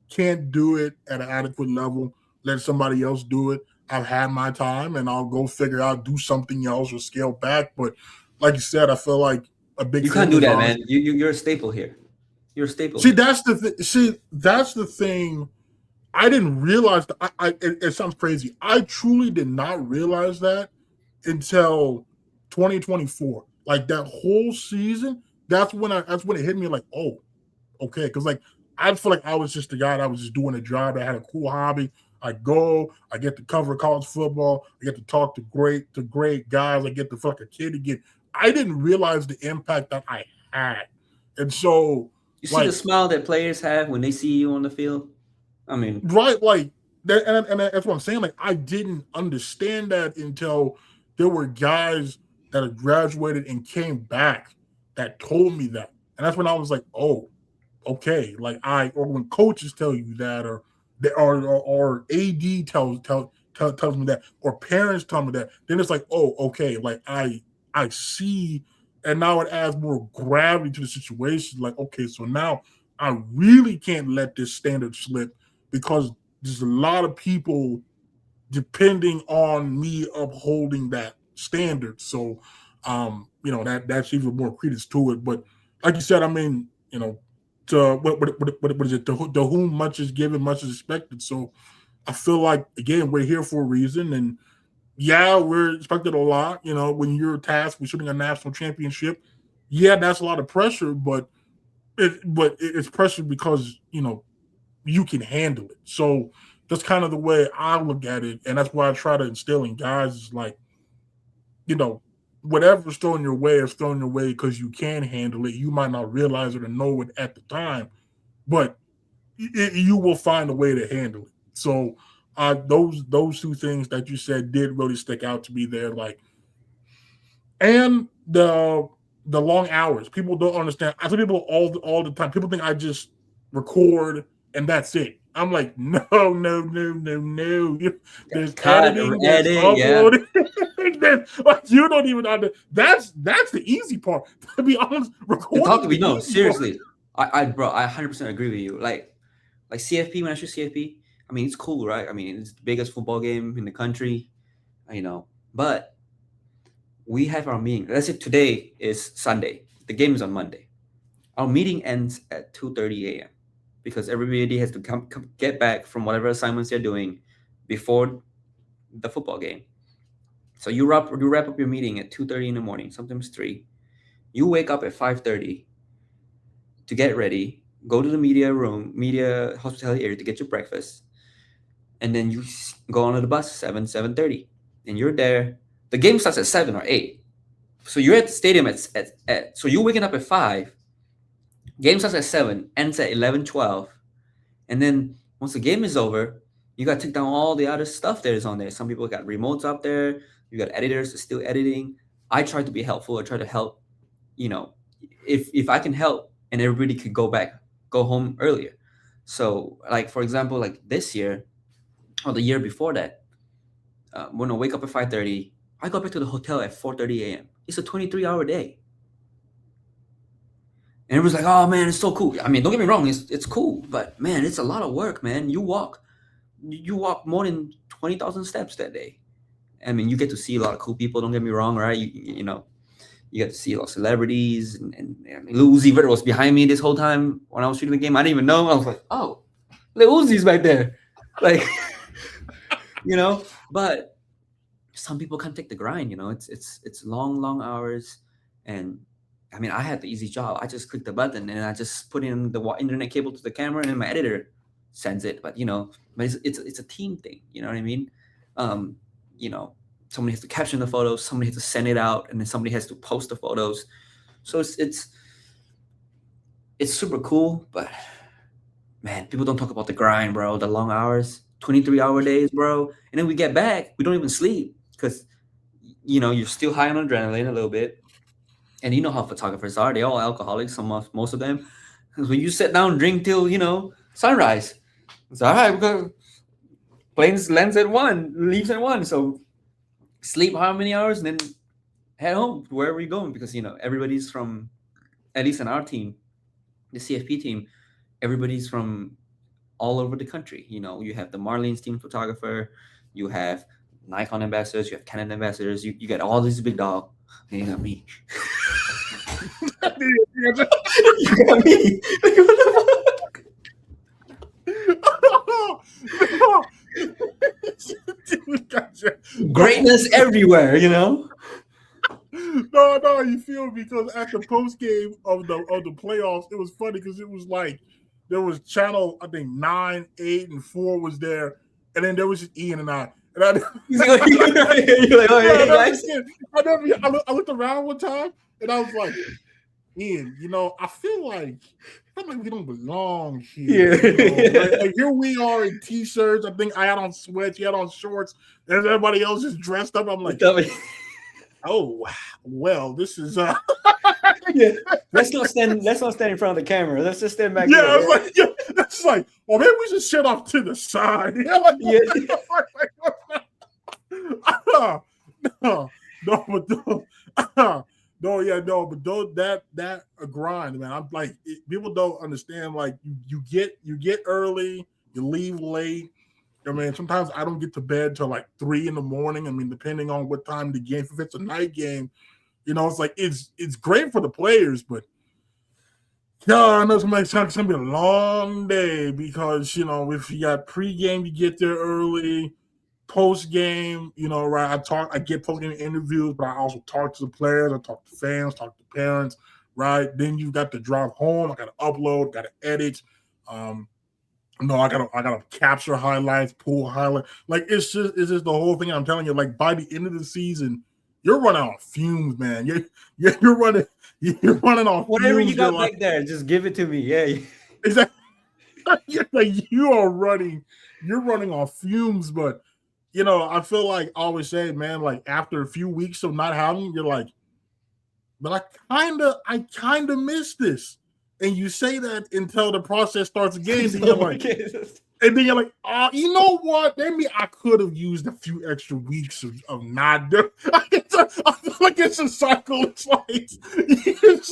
can't do it at an adequate level, let somebody else do it. I've had my time and I'll go figure out, do something else or scale back. But like you said, I feel like a big You can't thing do is that, honest. man. You're a staple here. You're a staple See, here. that's the thing. I didn't realize that. It sounds crazy. I truly did not realize that until 2024. Like that whole season, that's when it hit me. Like, oh, okay, because like I feel like I was just the guy that was just doing a job that had a cool hobby. I go, I get to cover college football, I get to talk to great guys, I get to fuck a kid again. I didn't realize the impact that I had, and so You see the like smile that players have when they see you on the field. I mean, right, like that, and that's what I'm saying. Like I didn't understand that until there were guys that had graduated and came back that told me that, and that's when I was like, oh, okay. Like or when coaches tell you that, or AD tells me that, or parents tell me that, then it's like, oh, okay. Like I see, and now it adds more gravity to the situation. Like, okay, so now I really can't let this standard slip, because there's a lot of people depending on me upholding that standard. So, that's even more credence to it. But like you said, I mean, to what is it? To whom much is given, much is expected. So I feel like again we're here for a reason, and yeah, we're expected a lot. When you're tasked with shooting a national championship, yeah, that's a lot of pressure, but it's pressure because you can handle it. So that's kind of the way I look at it, and that's why I try to instill in guys is like, you know, whatever's thrown your way is thrown your way because you can handle it. You might not realize it or know it at the time, but you will find a way to handle it. So those two things that you said did really stick out to me there, like, and the long hours. People don't understand. I tell people all the time. People think I just record and that's it. I'm like, no, no, no, no, no. There's cut, editing, there's edit, yeah. uploading. Like you don't even understand. That's the easy part. To be honest, To recording talk to is me, the no, easy part. seriously. Bro, I 100% agree with you. Like CFP, when I shoot CFP, I mean, it's cool, right? I mean, it's the biggest football game in the country, you know. But we have our meeting. Let's say today is Sunday. The game is on Monday. Our meeting ends at 2:30 a.m. because everybody has to come get back from whatever assignments they're doing before the football game. So you wrap up your meeting at 2:30 in the morning, sometimes 3. You wake up at 5:30 to get ready, go to the media hospitality area to get your breakfast, and then you go on to the bus 7:30, and you're there. The game starts at 7 or 8, so you're at the stadium at so you're waking up at 5. Game starts at 7, ends at 11:12, and then once the game is over, you got to take down all the other stuff that is on there. Some people got remotes up there. You got editors that's still editing. I try to be helpful. I try to help. You know, if I can help, and everybody could go home earlier. So, like for example, like this year or the year before that, when I wake up at 5:30, I go back to the hotel at 4:30 a.m. It's a 23-hour day. And everyone's like, "Oh man, it's so cool." I mean, don't get me wrong, it's cool, but man, it's a lot of work, man. You walk more than 20,000 steps that day. I mean, you get to see a lot of cool people. Don't get me wrong, right? You know, you get to see a lot of celebrities, and I mean, Lil Uzi Vert was behind me this whole time when I was shooting the game. I didn't even know. I was like, "Oh, Lil Uzi's back there," like, you know. But some people can't take the grind. You know, it's long hours, and I mean, I had the easy job. I just click the button and I just put in the internet cable to the camera, and then my editor sends it. But it's a team thing. You know what I mean? Um, you know, somebody has to caption the photos, somebody has to send it out, and then somebody has to post the photos. So it's super cool. But man, people don't talk about the grind, bro. The long hours, 23-hour days, bro. And then we get back, we don't even sleep because you're still high on adrenaline a little bit. And you know how photographers are. They're all alcoholics, most of them. Because when you sit down and drink till, sunrise, it's all right, because planes lands at 1, leaves at 1. So sleep how many hours and then head home to wherever you're going. Because, everybody's from, at least in our team, the CFP team, everybody's from all over the country. You have the Marlins team photographer, you have Nikon ambassadors, you have Canon ambassadors, you get all these big dog. And you got me. You got me. Greatness everywhere, No, you feel me? Because at the post game of the playoffs, it was funny because it was like there was channel, I think 9, 8, and 4 was there, and then there was just Ian and I. And I looked around one time and I was like, Ian, I feel like we don't belong here. Like here we are in t-shirts. I think I had on sweats, you had on shorts, and everybody else is dressed up. I'm like, oh well, this is yeah. Let's not stand in front of the camera. Let's just stand back. Yeah, it's like, well, maybe we should shut off to the side. But that a grind, man. I'm like, people don't understand. Like, you get early, you leave late. I mean, sometimes I don't get to bed till like 3 a.m. I mean, depending on what time the game. If it's a night game, it's like it's great for the players, but I know it's gonna be a long day because if you got pregame, you get there early. Post game, right? I get post game interviews, but I also talk to the players, I talk to fans, talk to parents, right? Then you got to drive home. I got to upload, got to edit. I gotta capture highlights, pull highlights. Like it's just the whole thing. I'm telling you, like by the end of the season, you're running on fumes, man. You're running on whatever fumes. You got back there, just give it to me. Yeah, exactly. You're running on fumes, but I feel like I always say, man, like after a few weeks of not having, you're like, but I kind of miss this. And you say that until the process starts again. Then you're like, oh, you know what? Maybe I could have used a few extra weeks of not doing. I feel like it's a cycle. It's like it's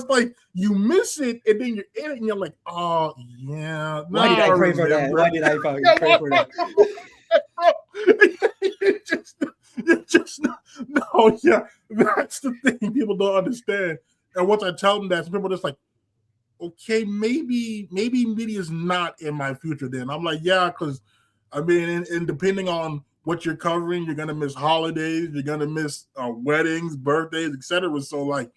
like you miss it, and then you're in it, and you're like, oh yeah. Why did I pray for that? Why did I pray for that? you just no, yeah. That's the thing people don't understand. And once I tell them that, some people are just like, okay, maybe media is not in my future. Then I'm like, yeah, because I mean, and depending on what you're covering, you're gonna miss holidays, you're gonna miss weddings, birthdays, etc. So like,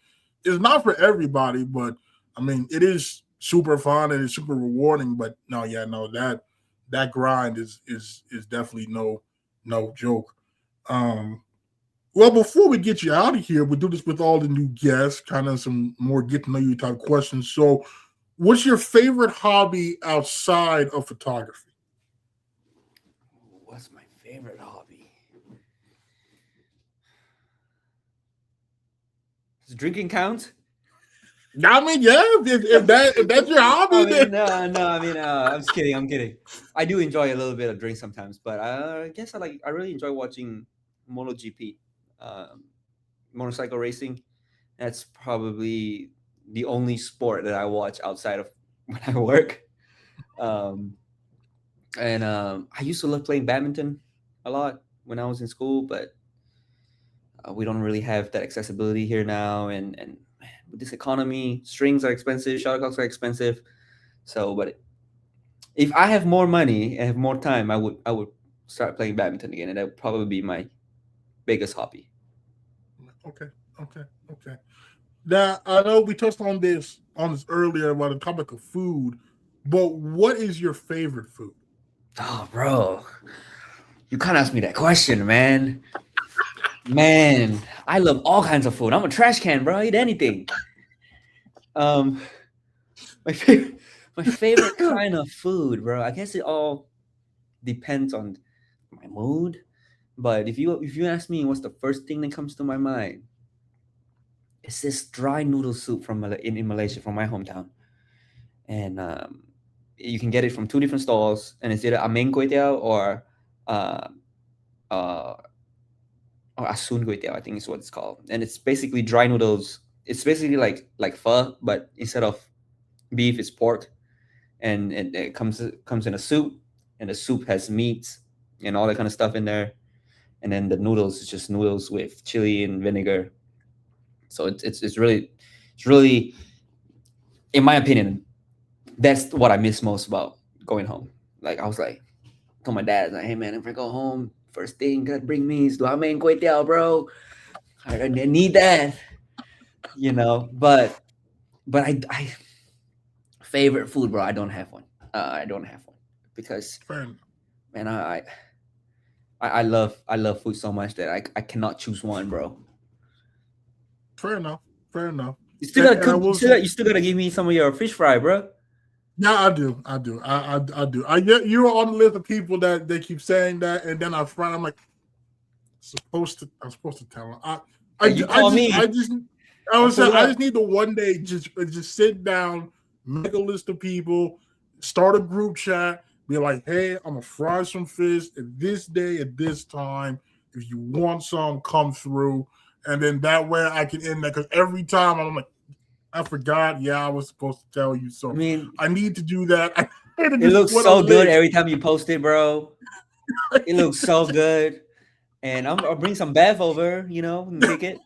it's not for everybody, but I mean, it is super fun and it's super rewarding. But no, yeah, no, that grind is definitely no joke. Um, well, before we get you out of here, we do this with all the new guests, kind of some more get to know you type questions. So, what's your favorite hobby outside of photography? What's my favorite hobby? Does drinking count? I mean, yeah, if that's your hobby, I mean, then no. I mean, I'm just kidding. I'm kidding. I do enjoy a little bit of drink sometimes, but I guess I really enjoy watching MotoGP, um, motorcycle racing. That's probably the only sport that I watch outside of when I work. Um, and I used to love playing badminton a lot when I was in school, but we don't really have that accessibility here now. And with this economy, strings are expensive, shuttlecocks are expensive. So, but if I have more money and have more time, I would start playing badminton again, and that would probably be my biggest hobby. okay, okay. Now I know we touched on this earlier about the topic of food, but what is your favorite food? Oh, bro, you can't ask me that question, man. Man, I love all kinds of food. I'm a trash can, bro. I eat anything. Um, my favorite, my favorite kind of food, bro. I guess it all depends on my mood. But if you ask me what's the first thing that comes to my mind, it's this dry noodle soup from in Malaysia, from my hometown, and you can get it from two different stalls, and it's either Ameng Kway Teow uh, uh, or Asun Kway Teow, I think is what it's called, and it's basically dry noodles. It's basically like pho, but instead of beef, it's pork, and it comes in a soup, and the soup has meat and all that kind of stuff in there, and then the noodles is just noodles with chili and vinegar. So it's really, in my opinion, that's what I miss most about going home. Like I was like, told my dad, like, hey man, if I go home, first thing gotta bring me is ramen kway teow, bro. I need that, But I favorite food, bro. I don't have one. I don't have one because Fair enough. man, I love food so much that I cannot choose one, bro. Fair enough. Fair enough. You still gotta And I cook. will say, You still gotta give me some of your fish fry, bro. yeah, I do. I do. You're on the list of people that they keep saying that, and then I find I'm like, I'm supposed to tell them. Hey, you call me. I just need to one day just sit down, make a list of people, start a group chat, be like, hey, I'm gonna fry some fish at this day at this time. If you want some, come through, and then that way I can end that because every time I'm like, I forgot. Yeah, I was supposed to tell you. So I mean, I need to do that. it looks so good every time you post it, bro. It looks so good. And I'll bring some Bev over, and kick it.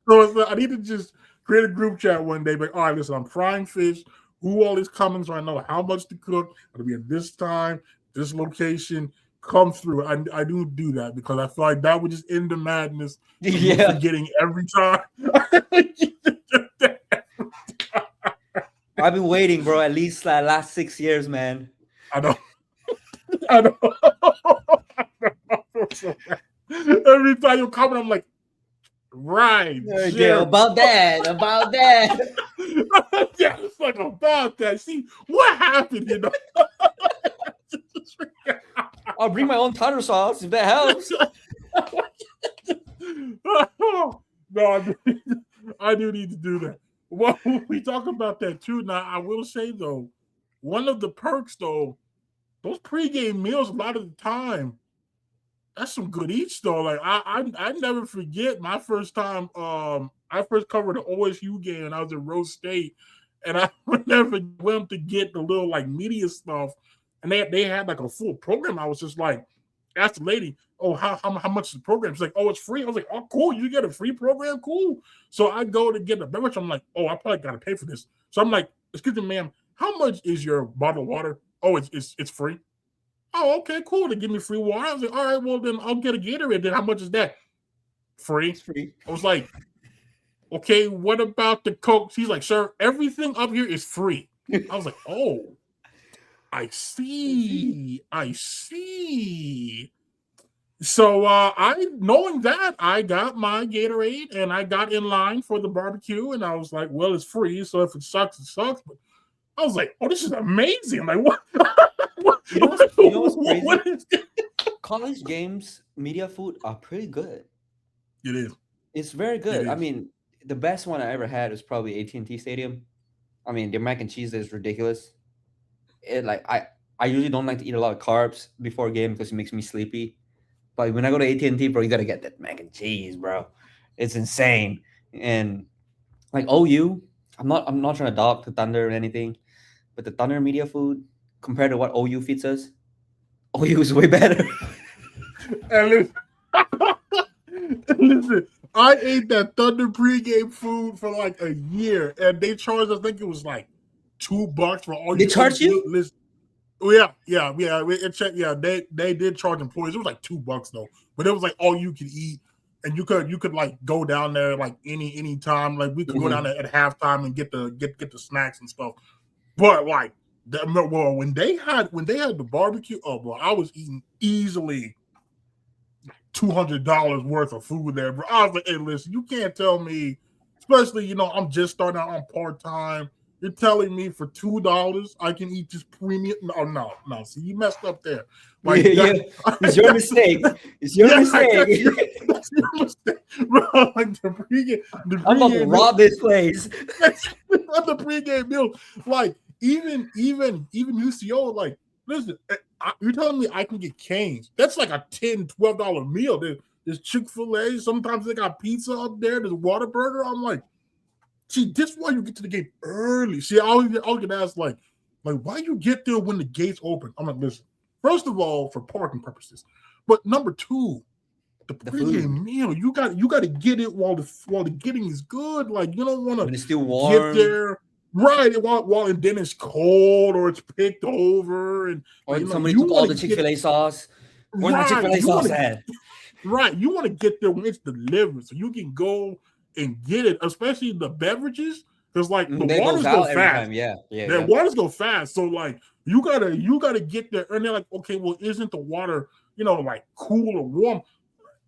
So I need to just create a group chat one day. But all right, listen, I'm frying fish. Who all is coming so I know how much to cook. It'll be at this time, this location. Come through. I do that because I feel like that would just end the madness. Yeah. Forgetting every time. I've been waiting, bro, at least last 6 years, man. I know. Every time you comment, I'm like, right. Yeah, about that. Yeah, it's like about that. See, what happened, I'll bring my own tartar sauce if that helps. No, I do need to do that. Well, we talk about that too. Now, I will say though, one of the perks though, those pregame meals a lot of the time, that's some good eats though. Like I never forget my first time. I first covered the OSU game and I was at Rose State, and I never went to get the little like media stuff, and they had like a full program. I was just like, asked the lady, oh, how much is the program? She's like, oh, it's free. I was like, oh, cool. You get a free program? Cool. So I go to get the beverage. I'm like, oh, I probably got to pay for this. So I'm like, excuse me, ma'am, how much is your bottle of water? Oh, it's free. Oh, okay, cool. They give me free water. I was like, all right, well then I'll get a Gatorade. Then how much is that? Free. It's free. I was like, okay, what about the Coke? He's like, sir, everything up here is free. I was like, oh, I see. I see. So I knowing that I got my Gatorade and I got in line for the barbecue and I was like, well, it's free, so if it sucks, it sucks. But I was like, oh, this is amazing. Like what You know what's crazy? what is this? College games, media food are pretty good. It is. It's very It good. I is. mean, the best one I ever had was probably AT&T Stadium. I mean, their mac and cheese is ridiculous. I usually don't like to eat a lot of carbs before a game because it makes me sleepy. But when I go to AT&T, bro, you gotta get that mac and cheese, bro. It's insane. And like OU, I'm not trying to dog the Thunder or anything, but the Thunder media food compared to what OU feeds us, OU is way better. And listen, listen, I ate that Thunder pregame food for like a year, and they charged. I think it was like $2 for all. They charge you? Listen, oh yeah. They did charge employees. It was like $2 though, but it was like all you could eat, and you could like go down there like any time. Like we could go down there at halftime and get the snacks and stuff. But like, when they had the barbecue, oh bro, I was eating easily $200 worth of food there, bro. I was like, hey, listen, you can't tell me, especially, I'm just starting out on part-time. You're telling me for $2 I can eat this premium? No. See, you messed up there. Like, yeah. It's your mistake. It's your mistake. That's your mistake, bro. Like the pregame I'm about to rob this place. The pregame meal, like even UCO, like, listen, you're telling me I can get Cane's? That's like a $10-12 meal. There's Chick-fil-A. Sometimes they got pizza up there. There's Whataburger. I'm like, see, this is why you get to the game early. See, I always get asked like why you get there when the gates open? I'm like, listen, first of all, for parking purposes, but number two, the pregame meal, you got to get it while the getting is good. Like, you don't want to it's still warm. Get there. Right, while and then it's cold or it's picked over, and or somebody took all the Chick-fil-A sauce. Or the Chick-fil-A sauce had. Right, you want to get there when it's delivered, so you can go and get it, especially the beverages, because like the waters go fast. The waters go fast, so like you gotta get there, and they're like, okay, well, isn't the water like cool or warm?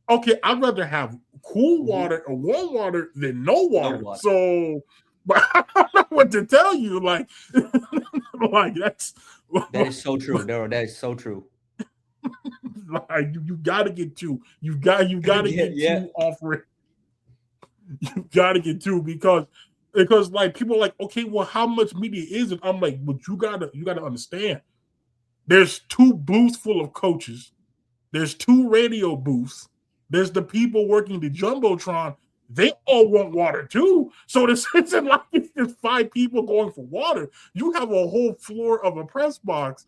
Okay, I'd rather have cool water or warm water than no water. So. But I don't know what to tell you. Like that is so true. That is so true. Like you gotta get two. You gotta get two offering. You gotta get two because like people are like, okay, well, how much media is it? I'm like, but you gotta understand. There's 2 booths full of coaches. There's 2 radio booths. There's the people working the jumbotron. They all want water too. So this isn't like it's just 5 people going for water. You have a whole floor of a press box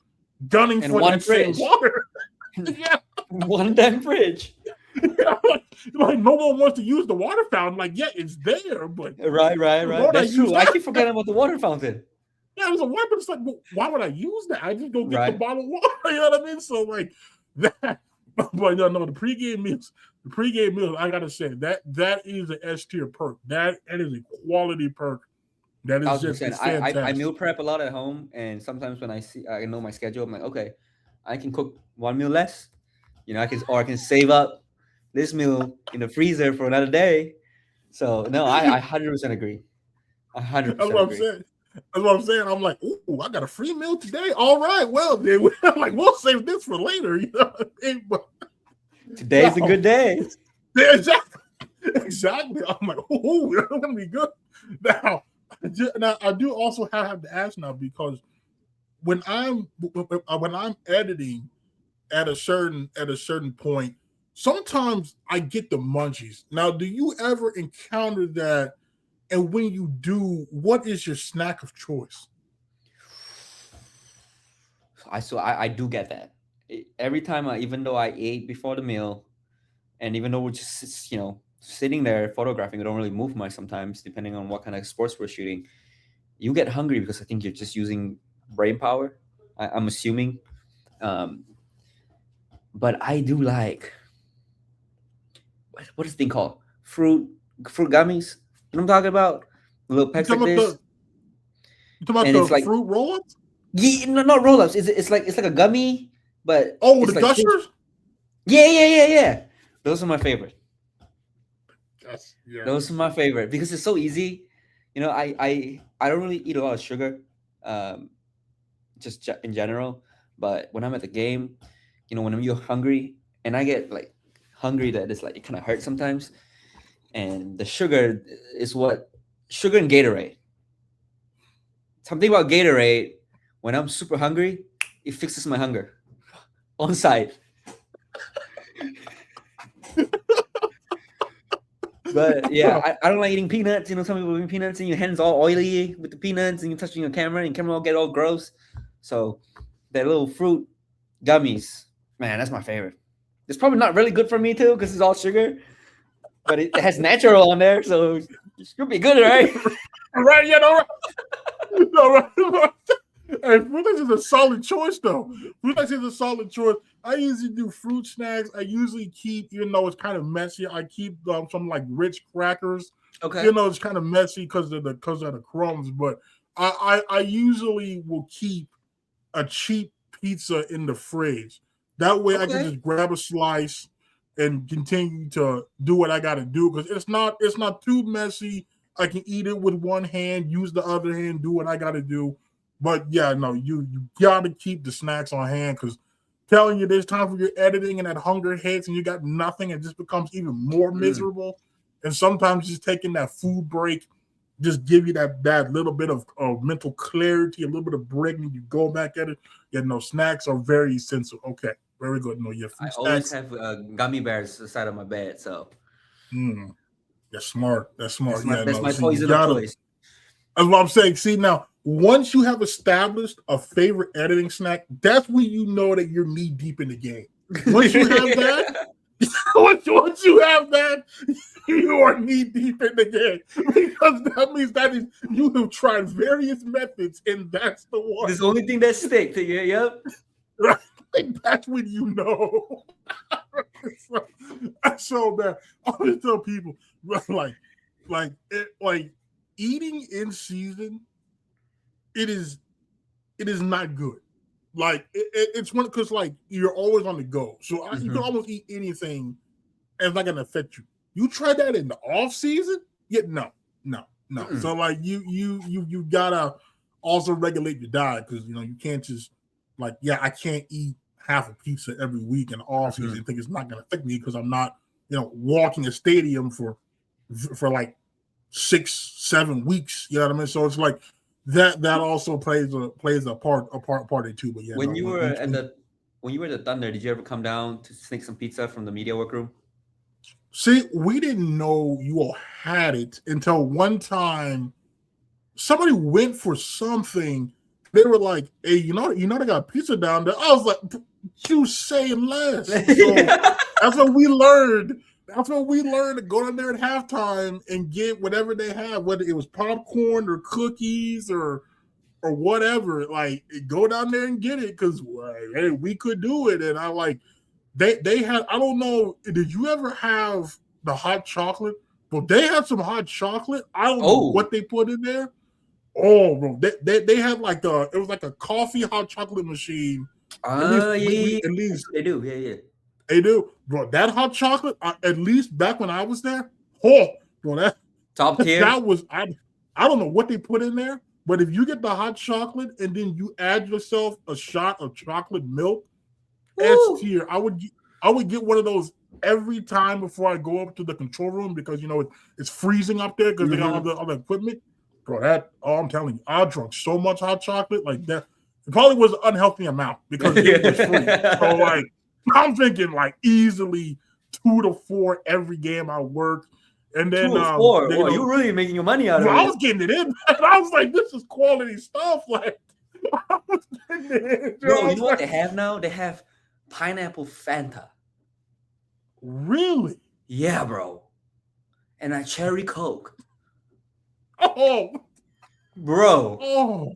gunning and for that same water. Yeah. One damn fridge. Like no one wants to use the water fountain. Like, yeah, it's there, but right. That's true. I keep forgetting about the water fountain. Yeah, there's a water, but it's like, well, why would I use that? I just go get the bottle of water. You know what I mean? So like that. But no, the pregame meals, I gotta say that is an S tier perk. That is a quality perk. That is just fantastic. I meal prep a lot at home, and sometimes when I know my schedule, I'm like, okay, I can cook 1 meal less. I can save up this meal in the freezer for another day. So no, I 100% agree. 100%. That's what I'm saying. That's what I'm saying. I'm like, ooh, I got a free meal today. All right, well, then we'll save this for later. You know what I mean? But today's a good day. Yeah, exactly. I'm like, ooh, it's gonna be good. Now, I do also have to ask now, because when I'm editing at a certain point, sometimes I get the munchies. Now, do you ever encounter that? And when you do, what is your snack of choice? I do get that. Every time, even though I ate before the meal, and even though we're just sitting there photographing, we don't really move much sometimes, depending on what kind of sports we're shooting. you get hungry because I think you're just using brain power. I'm assuming. Um, but I do like what is the thing called? Fruit gummies. You know what I'm talking about? Little You packs like talking about this, and the it's like fruit roll-ups? yeah, no, not roll ups. It's like a gummy, but Oh, the it's like fruit. gushers? Yeah. Those are my favorite. Those are Yes. my favorite because it's so easy. I don't really eat a lot of sugar, um, in general. But when I'm at the game, when you're hungry, and I get like hungry that it's like it kind of hurts sometimes, and the sugar is what sugar and Gatorade. Something about Gatorade when I'm super hungry, it fixes my hunger on site. But yeah, I don't like eating peanuts. Some people eat peanuts and your hands all oily with the peanuts and you're touching your camera and camera will get all gross. So that little fruit gummies, man, that's my favorite. It's probably not really good for me too because it's all sugar, but it has natural on there, so it should be good, right? Right, yeah, no, right. No, right. Hey, fruit snacks is a solid choice, though. Fruit snacks is a solid choice. I usually do fruit snacks. I usually keep, even though it's kind of messy, I keep some like rich crackers. Okay. It's kind of messy because of the crumbs, but I usually will keep a cheap pizza in the fridge. That way, I can Okay. just grab a slice and continue to do what I got to do because it's not too messy. I can eat it with one hand, use the other hand, do what I got to do. But yeah, no, you got to keep the snacks on hand because telling you there's time for your editing and that hunger hits and you got nothing, it just becomes even more miserable. And sometimes just taking that food break just give you that little bit of mental clarity, a little bit of break, and you go back at it. Yeah, no, snacks are very essential. Okay, very good. No, your I food always snacks. have gummy bears beside of my bed, so Mm, that's smart. That's that's smart. my Yeah, that's no. my See, you poison of gotta. choice. That's what I'm saying. See, now once you have established a favorite editing snack, that's when you know that you're knee deep in the game. Once you have that, once you have that, you are knee deep in the game because that means that is you have tried various methods and that's the one. This the only thing that sticks to you. Yep. Right? Like, that's when you know. so man, I always tell people like eating in season. It is not good. Like it's one because like you're always on the go, so you can almost eat anything, and it's not gonna affect you. You try that in the off season, yeah, no. Mm-mm. So like you gotta also regulate your diet because you can't just like I can't eat half a pizza every week in the off season and think it's not gonna affect me because I'm not walking a stadium for like 6-7 weeks. You know what I mean? So it's like that also plays a part in too. But yeah, When no, you were at the when you were at the Thunder, did you ever come down to sneak some pizza from the media workroom? see, we didn't know you all had it until one time somebody went for something. They were like, "Hey, they got pizza down there." I was like, "You say less." So that's what we learned. That's what we learned to go down there at halftime and get whatever they have, whether it was popcorn or cookies or whatever. Like, go down there and get it because hey, we could do it. And I like they had. I don't know. Did you ever have the hot chocolate? Well, they had some hot chocolate. I don't know what they put in there. Oh, bro, they had like it was like a coffee hot chocolate machine. At least Yeah. at least They do. Yeah. they do, bro. That hot chocolate, at least back when I was there, oh, bro, Top tier. that was I don't know what they put in there, but if you get the hot chocolate and then you add yourself a shot of chocolate milk, S tier. I would get one of those every time before I go up to the control room because it's freezing up there because they got all the equipment. Bro, I'm telling you, I drunk so much hot chocolate like that. It probably was an unhealthy amount because it was free. So like I'm thinking like easily 2 to 4 every game I worked. And then 2 or 4. Well, you're really making your money out of it. I was getting it in. And I was like, this is quality stuff. Like I was getting it in. Bro, you know what they have now? They have pineapple Fanta. Really? Yeah, bro. And a cherry Coke. Oh, bro. Oh,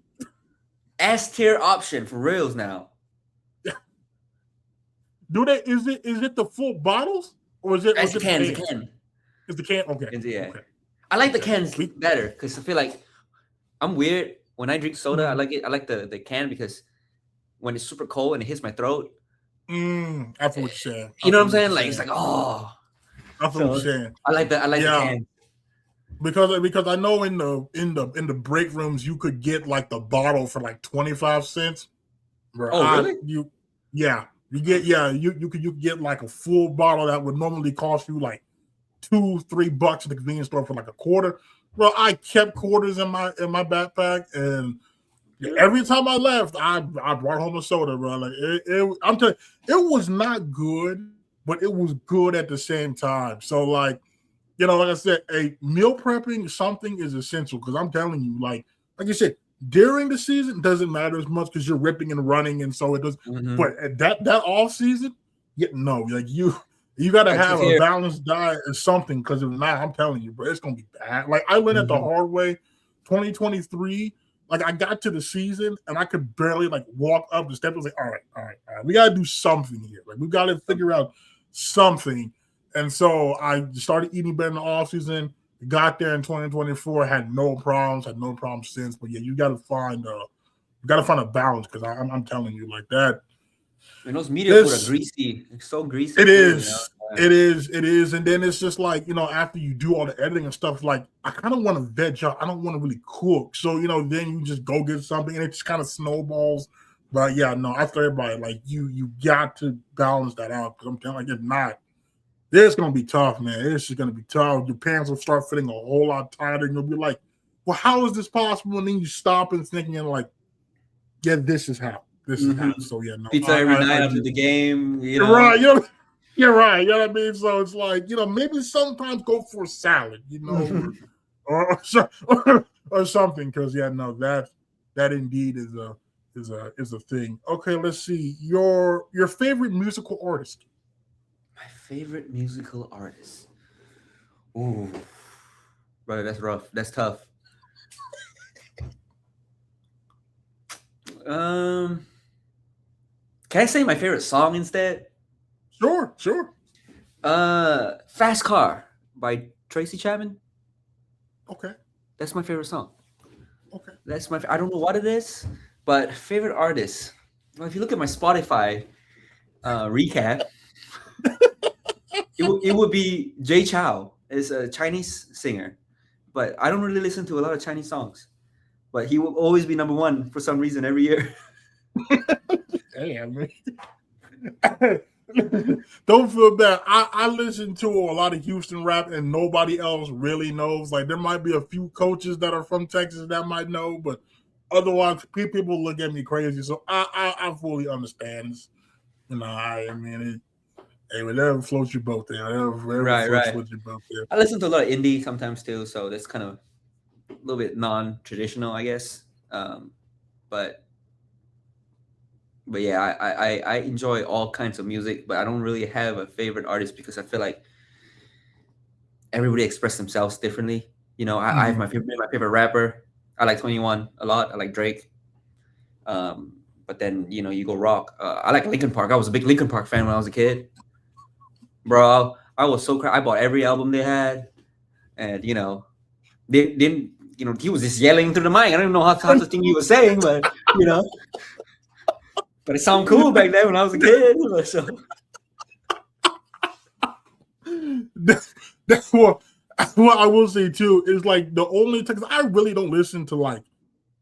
S tier option for reals now. do they? Is it the full bottles or is it? It's the The can. It's can? the can. It's the can. Okay. Yeah. Okay. I like the Okay. cans better because I feel like I'm weird when I drink soda. I Mm. like it. I like the can because when it's super cold and it hits my throat, I feel what you're saying. you know what I'm saying? Like it's like I feel what you're saying. I like the can. Because I know in the break rooms you could get like the bottle for like 25 cents. Bro, really? You could get like a full bottle that would normally cost you like $2-3 at the convenience store for like a quarter. Bro, I kept quarters in my backpack, and every time I left, I brought home a soda, bro. Like I'm telling you, it was not good, but it was good at the same time. So like, like I said, meal prepping something is essential because I'm telling you, like you said, during the season doesn't matter as much because you're ripping and running, and so it does. Mm-hmm. But at that off season, like you got to have a balanced diet or something because if not, I'm telling you, bro, it's gonna be bad. Like I learned at the hard way, 2023. Like I got to the season and I could barely like walk up the steps. I was like, all right, we gotta do something here. Like we gotta figure out something. And so I started eating better in the off season. Got there in 2024, had no problems since. But yeah, you gotta find a balance because I'm telling you like that. And those media food are greasy. It's so greasy. It is. It is. And then it's just like, after you do all the editing and stuff, like I kind of want to veg out. I don't want to really cook. So, then you just go get something and it just kind of snowballs. But yeah, no, I tell everybody, like you got to balance that out because I'm telling you, if not, it's going to be tough, man. It's just going to be tough. Your pants will start fitting a whole lot tighter and you'll be like, well, how is this possible? And then you stop and thinking like, yeah, this is how. This is how. So yeah, no. Pizza every night after the game. You're right. You're right. You know what I mean? So it's like, maybe sometimes go for a salad, or something. Because yeah, no, that indeed is a thing. Okay, let's see. Your favorite musical artist. My favorite musical artist. Ooh, brother, that's rough. That's tough. Can I say my favorite song instead? Sure. Fast Car by Tracy Chapman. Okay. That's my favorite song. Okay. That's I don't know what it is, but favorite artist. Well, if you look at my Spotify recap, it would be Jay Chou. Is a Chinese singer, but I don't really listen to a lot of Chinese songs. But he will always be number one for some reason every year. Damn, man. Don't feel bad. I listen to a lot of Houston rap and nobody else really knows. Like there might be a few coaches that are from Texas that might know, but otherwise people look at me crazy. So I fully understand. Whatever floats your boat there. Whatever floats your boat there. I listen to a lot of indie sometimes too, so that's kind of a little bit non-traditional, I guess. But yeah, I enjoy all kinds of music, but I don't really have a favorite artist because I feel like everybody expresses themselves differently. I have my favorite rapper. I like 21 a lot. I like Drake. But then you go rock. I like Linkin Park. I was a big Linkin Park fan when I was a kid, bro. I was so I bought every album they had, and they didn't. He was just yelling through the mic. I don't even know half the thing he was saying, but But it sounded cool back then when I was a kid. So. That's what I will say too is like the only because I really don't listen to like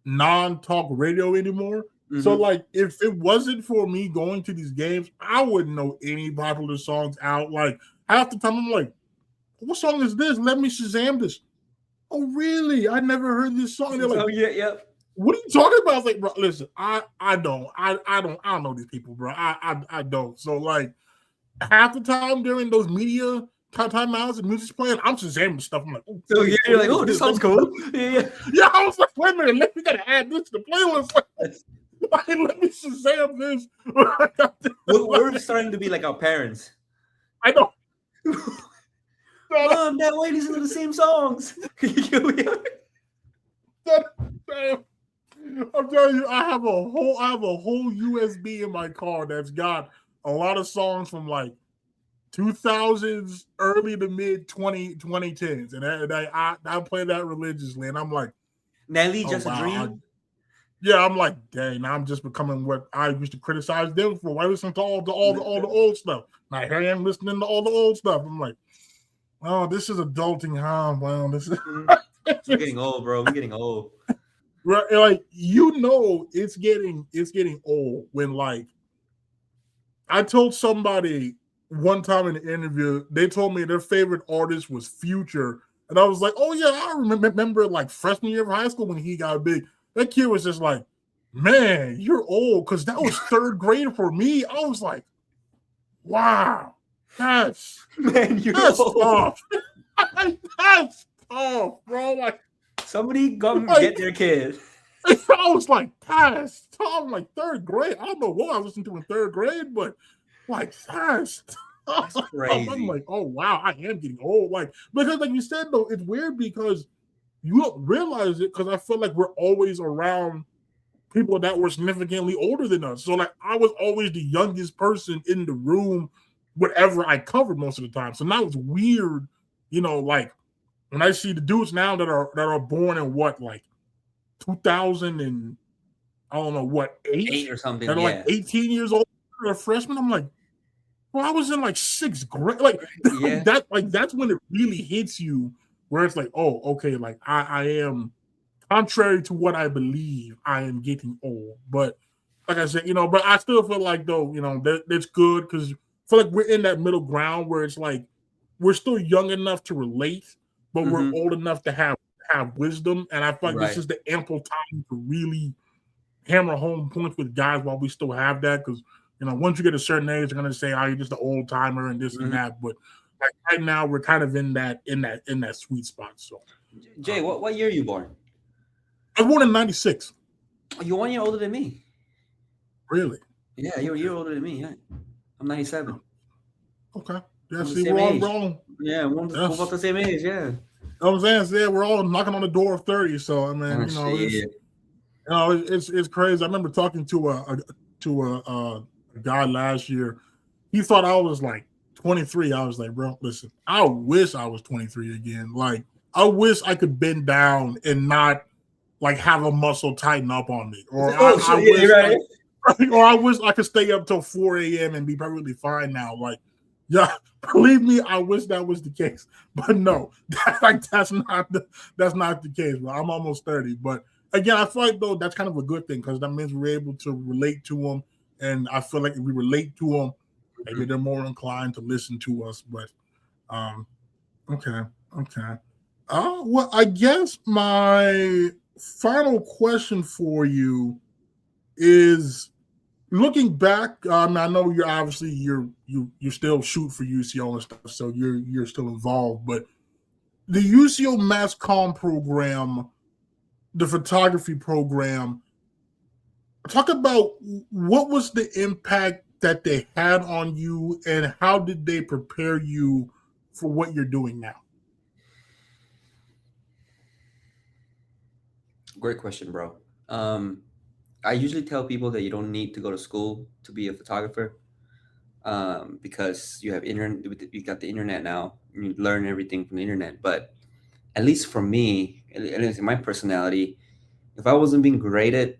non-talk radio anymore. Mm-hmm. So like if it wasn't for me going to these games, I wouldn't know any popular songs out. Like half the time I'm like, what song is this? Let me Shazam this. Oh really? I never heard this song. They're like, yeah. What are you talking about? I was like, bro, listen, I don't know these people, bro. I don't. So like half the time during those media timeouts and music's playing, I'm Shazamming stuff. I'm like, oh, so you're like, oh, this sounds cool. Yeah. I was like, wait a minute, we gotta add this to the playlist. Like, let me Shazam this. We're starting to be like our parents. I know. Mom, Dad, why listen to the same songs? Damn. I'm telling you, I have a whole USB in my car that's got a lot of songs from like 2000s, early to mid 2010s, and I play that religiously, and I'm like, Nelly, oh Just a wow, Dream. yeah, I'm like, dang, now I'm just becoming what I used to criticize them for. Why listen to all the old stuff? Now here I am listening to all the old stuff. I'm like, oh, this is adulting, huh? Well, this is. Mhm. We're getting old, bro. We're getting old. Right, like it's getting old when like I told somebody one time in the interview, they told me their favorite artist was Future, and I was like, oh yeah, I remember like freshman year of high school when he got big. That kid was just like, man, you're old, because that was third grade for me. I was like, wow, that's Man, you're that's old. tough. That's tough, bro. Somebody come Like get their kid. I was like, that's tough. Like third grade. I don't know what I listened to in third grade, but like that's tough. That's I'm crazy. like, oh wow, I am getting old. Like because like you said though, it's weird because you don't realize it because I feel like we're always around people that were significantly older than us. So like I was always the youngest person in the room, whatever I covered most of the time. So now it's weird, like when I see the dudes now that are born in what like 2000 and I don't know what Eight eight or something. that are like Yeah. 18 years old or a freshman. I'm like, well, I was in like sixth grade. Like, Yeah. that's when it really hits you, where it's like, oh, okay, like I am contrary to what I believe, I am getting old. But like I said, but I still feel like though, that's good because I feel like we're in that middle ground where it's like we're still young enough to relate, but we're Hmm. old enough to have wisdom. And I feel like this Right. is the ample time to really hammer home points with guys while we still have that. Because once you get a certain age, they're gonna say, "Oh, you're just an old timer and this and Hmm. that." But like right now, we're kind of in that sweet spot. So Jay, um, what year are you born? I was born in '96. Oh, you're 1 year older than me. Really? Yeah, you're a Okay. year older than me. Yeah. I'm 97. Oh, okay. Yeah. We're the See, same we're all age. wrong. Yeah, we're about Yes. the same age. Yeah. I'm saying, yeah, we're all knocking on the door of 30. So I mean, Oh, it's shit. it's crazy. I remember talking to a guy last year. He thought I was like 23. I was like, bro, listen, I wish I was 23 again. Like, I wish I could bend down and not like have a muscle tighten up on me, or I, Oh, I shit. Yeah, wish you're right. like, or I wish I could stay up till 4 a.m. and be perfectly fine now. Like, yeah, believe me, I wish that was the case, but no, that's not the case. Bro. I'm almost 30, but again, I feel like though that's kind of a good thing because that means we're able to relate to them, and I feel like if we relate to them, maybe they're more inclined to listen to us. But um, okay, okay. Well, I guess my final question for you is looking back. I know you're obviously you still shoot for UCO and stuff, so you're still involved. But the UCO Mass Comm program, the photography program, talk about what was the impact that they had on you, and how did they prepare you for what you're doing now? Great question, bro. Um, I usually tell people that you don't need to go to school to be a photographer, because you have internet. You got the internet now. And you learn everything from the internet. But at least for me, at least in my personality, if I wasn't being graded,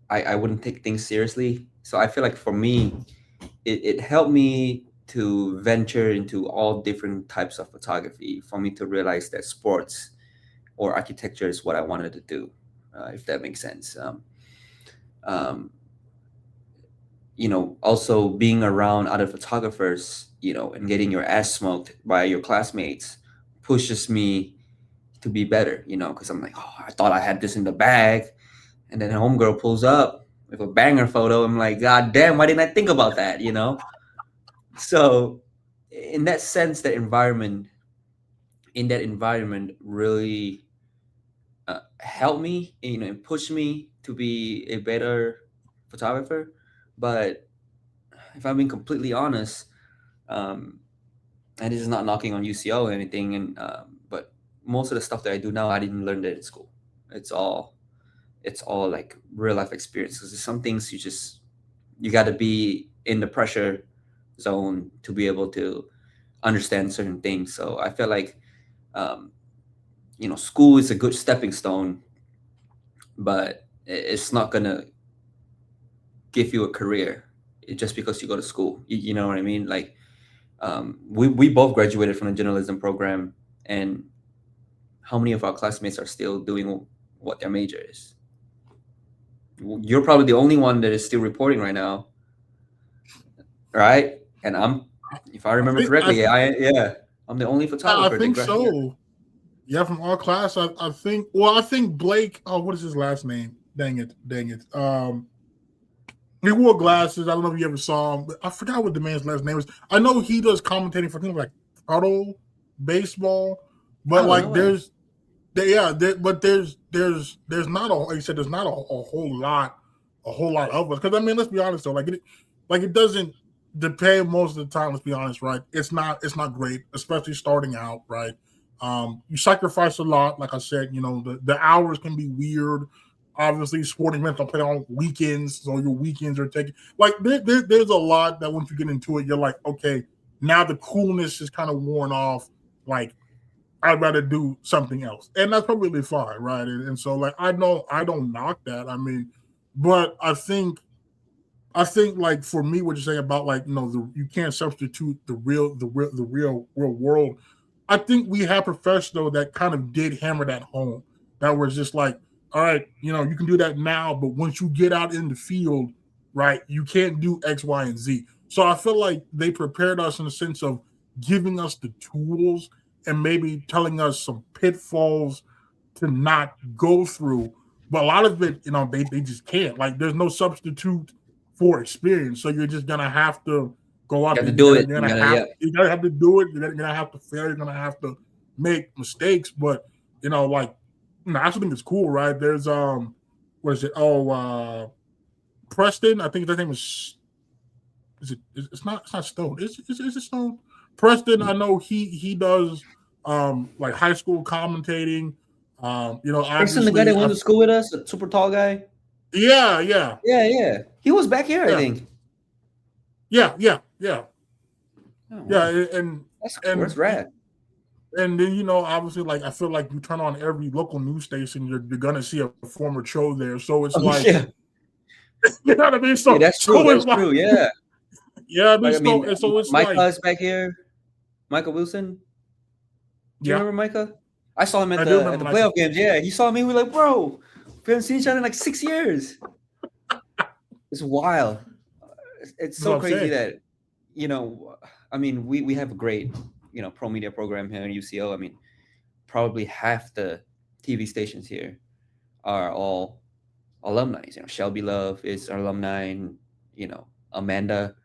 I wouldn't take things seriously. So I feel like for me, it helped me to venture into all different types of photography, for me to realize that sports or architecture is what I wanted to do, if that makes sense. Um, also being around other photographers, and getting your ass smoked by your classmates pushes me to be better, because I'm like, oh, I thought I had this in the bag. And then a homegirl pulls up with a banger photo. I'm like, God damn, why didn't I think about that? So in that sense, in that environment really helped me, and pushed me to be a better photographer. But if I'm being completely honest, um, and this is not knocking on UCO or anything, but most of the stuff that I do now, I didn't learn that in school. it's all like real life experience, because there's some things you got to be in the pressure zone to be able to understand certain things. So I feel like, um, school is a good stepping stone, but it's not gonna give you a career just because you go to school. You know what I mean? Like, we both graduated from the journalism program, and how many of our classmates are still doing what their major is? You're probably the only one that is still reporting right now, right? And I'm, if I I remember think I correctly, think I'm the only I photographer that think graduated. so. Yeah, from our class, I think. Well, I think Blake. Oh, what is his last name? Dang it, dang it. He wore glasses. I don't know if you ever saw him, but I forgot what the man's last name is. I know he does commentating for things like Puddle baseball, but Oh, no like way. but there's not a, like you said, there's not a whole lot of us. Because I mean, let's be honest though, like it doesn't depend most of the time. Let's be honest, right? It's not great, especially starting out, right? You sacrifice a lot, like I said. The hours can be weird. Obviously, sporting events are played on weekends, so your weekends are taken. Like there's a lot that once you get into it, you're like, okay, now the coolness is kind of worn off. Like I'd rather do something else, and that's probably fine, right? And so, like, I know I don't knock that. I mean, but I think like for me, what you're saying about like you can't substitute the real world. I think we have professors though that kind of did hammer that home. That was just like, all right, you can do that now, but once you get out in the field, right, you can't do X, Y, and Z. So I feel like they prepared us in the sense of giving us the tools and maybe telling us some pitfalls to not go through. But a lot of it, they just can't. Like, there's no substitute for experience. So you're just gonna have to go You out have there. to You're do gonna, it. you're You gonna gotta, have yeah. you gotta have to do it. You're gonna have to fail. You're gonna have to make mistakes. But like, I actually think it's cool, right? There's what is it? Oh, Preston. I think his name is it? It's not Stone. Is it Stone? Preston. I know he does like high school commentating. Person, the guy that Obviously, went to school with us, the super tall guy. yeah, yeah, Yeah, yeah. He was back here, I yeah, think. yeah. Oh, Yeah, wow. That's cool. and That's rad. and then obviously, like, I feel like you turn on every local news station, you're gonna see a former Cho there. So it's Oh, like, yeah. you know what I mean. Yeah, So that's true. it's That's like, true. Yeah. yeah, I mean, Like, I mean, so it's like, Micah is back here. Micah Wilson. Do you yeah, remember Micah? I saw him I at do the remember Michael. playoff games. Yeah, he saw me. We were like, bro, we haven't seen each other in like 6 years. It's wild. It's That's what so I'm crazy saying. that, you know, I mean, we have a great, pro media program here in UCO. I mean, probably half the TV stations here are all alumni. Shelby Love is our alumni, and Amanda.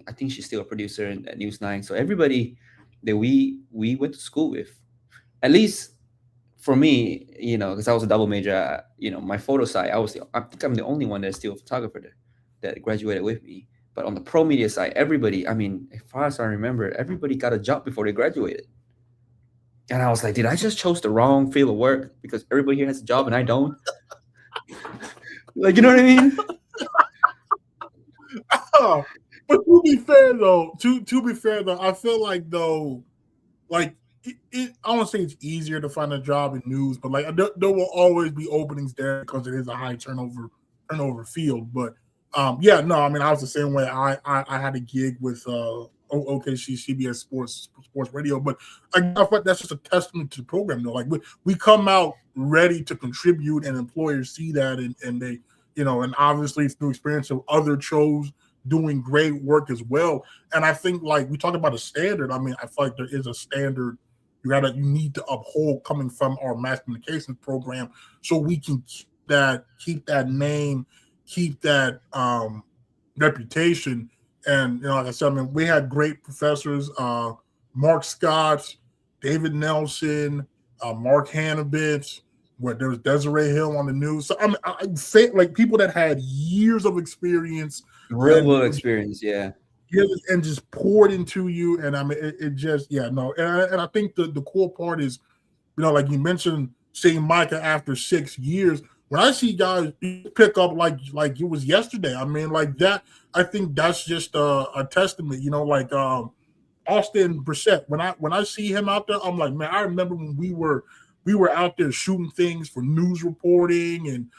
I think she's still a producer at News 9. So everybody that we went to school with, at least for me, because I was a double major, my photo side, I think I'm the only one that's still a photographer that graduated with me. But on the pro media side, everybody, I mean, as far as I remember, everybody got a job before they graduated. And I was like, did I just chose the wrong field of work because everybody here has a job and I don't? Like, you know what I mean? Oh, but to be fair though, I feel like though, like I don't say it's easier to find a job in news, but like there will always be openings there because it is a high turnover field. But yeah, no, I mean, I was the same way. I had a gig with OKC CBS Sports Radio, but I thought that's just a testament to the program though. Like we come out ready to contribute, and employers see that, and they and obviously through experience of other shows doing great work as well. And I think like we talk about a standard. I mean, I feel like there is a standard you need to uphold coming from our mass communications program, so we can keep that name, keep that reputation. And like I said, I mean, we had great professors, Mark Scott, David Nelson, Mark Hanabitz, where there was Desiree Hill on the news. So I say like people that had years of experience Real and world experience, yeah. and just poured into you. And I mean, it just, yeah, no. And I think the cool part is, like you mentioned, seeing Micah after 6 years. When I see guys pick up like it was yesterday, I mean, like that. I think that's just a testament, like Austin Brissett. When I see him out there, I'm like, man, I remember when we were out there shooting things for news reporting and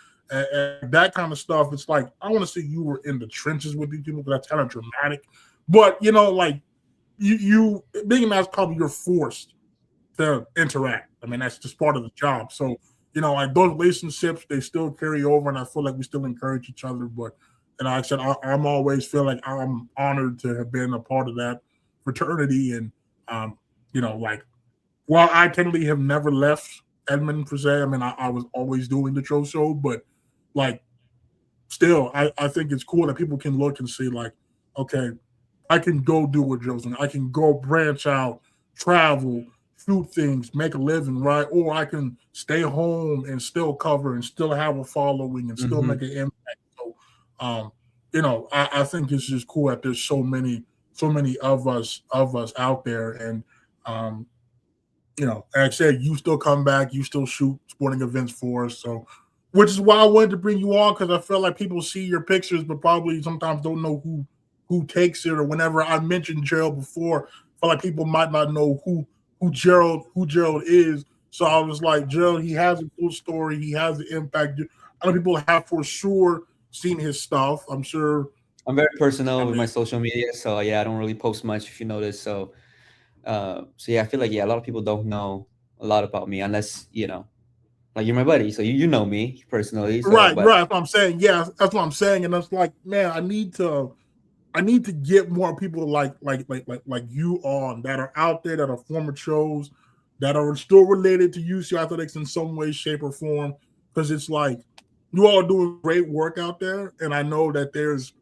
that kind of stuff. It's like I want to see you were in the trenches with these people. That's kind of dramatic, but like you being in that club, you're forced to interact. I mean, that's just part of the job. So like those relationships, they still carry over, and I feel like we still encourage each other. But and like I said, I'm always feel like I'm honored to have been a part of that fraternity, and like while I technically have never left Edmond per se. I mean, I was always doing the Cho Show, but like still, I think it's cool that people can look and see like, okay, I can go do what Joe's doing. I can go branch out, travel, shoot things, make a living, right? Or I can stay home and still cover and still have a following and still make an impact. So, I think it's just cool that there's so many of us out there, and like I said, you still come back, you still shoot sporting events for us. So, which is why I wanted to bring you on, because I feel like people see your pictures, but probably sometimes don't know who takes it. Or whenever I mentioned Gerald before, I feel like people might not know who Gerald is. So I was like, Gerald, he has a cool story, he has an impact. Other people have for sure seen his stuff. I'm sure. I'm very personal with my social media, so yeah, I don't really post much, if you notice. So yeah, I feel like a lot of people don't know a lot about me unless like you're my buddy, so you know me personally. So, right. That's what I'm saying. Yeah, that's what I'm saying, and it's like, man, I need to get more people like you on that are out there, that are former Chos, that are still related to UCO athletics in some way, shape, or form. Because it's like you all are doing great work out there, and I know that there's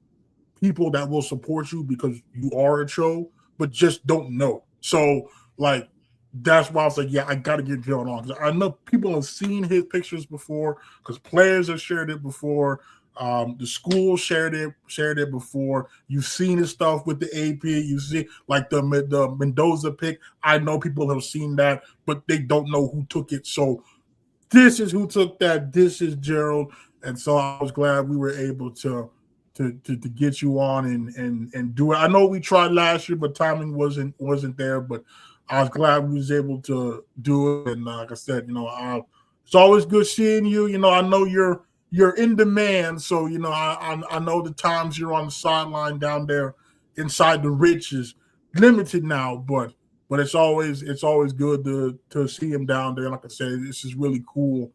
people that will support you because you are a Cho, but just don't know. So like that's why I was like, yeah, I got to get Gerald on, because I know people have seen his pictures before, because players have shared it before. The school shared it before. You've seen his stuff with the AP. You see, like the Mendoza pick. I know people have seen that, but they don't know who took it. So this is who took that. This is Gerald, and so I was glad we were able to get you on and do it. I know we tried last year, but timing wasn't there. But I was glad we was able to do it. And like I said, it's always good seeing you. I know you're in demand, so I know the times you're on the sideline down there inside the Rich is limited now, but it's always good to see him down there. Like I said, this is really cool.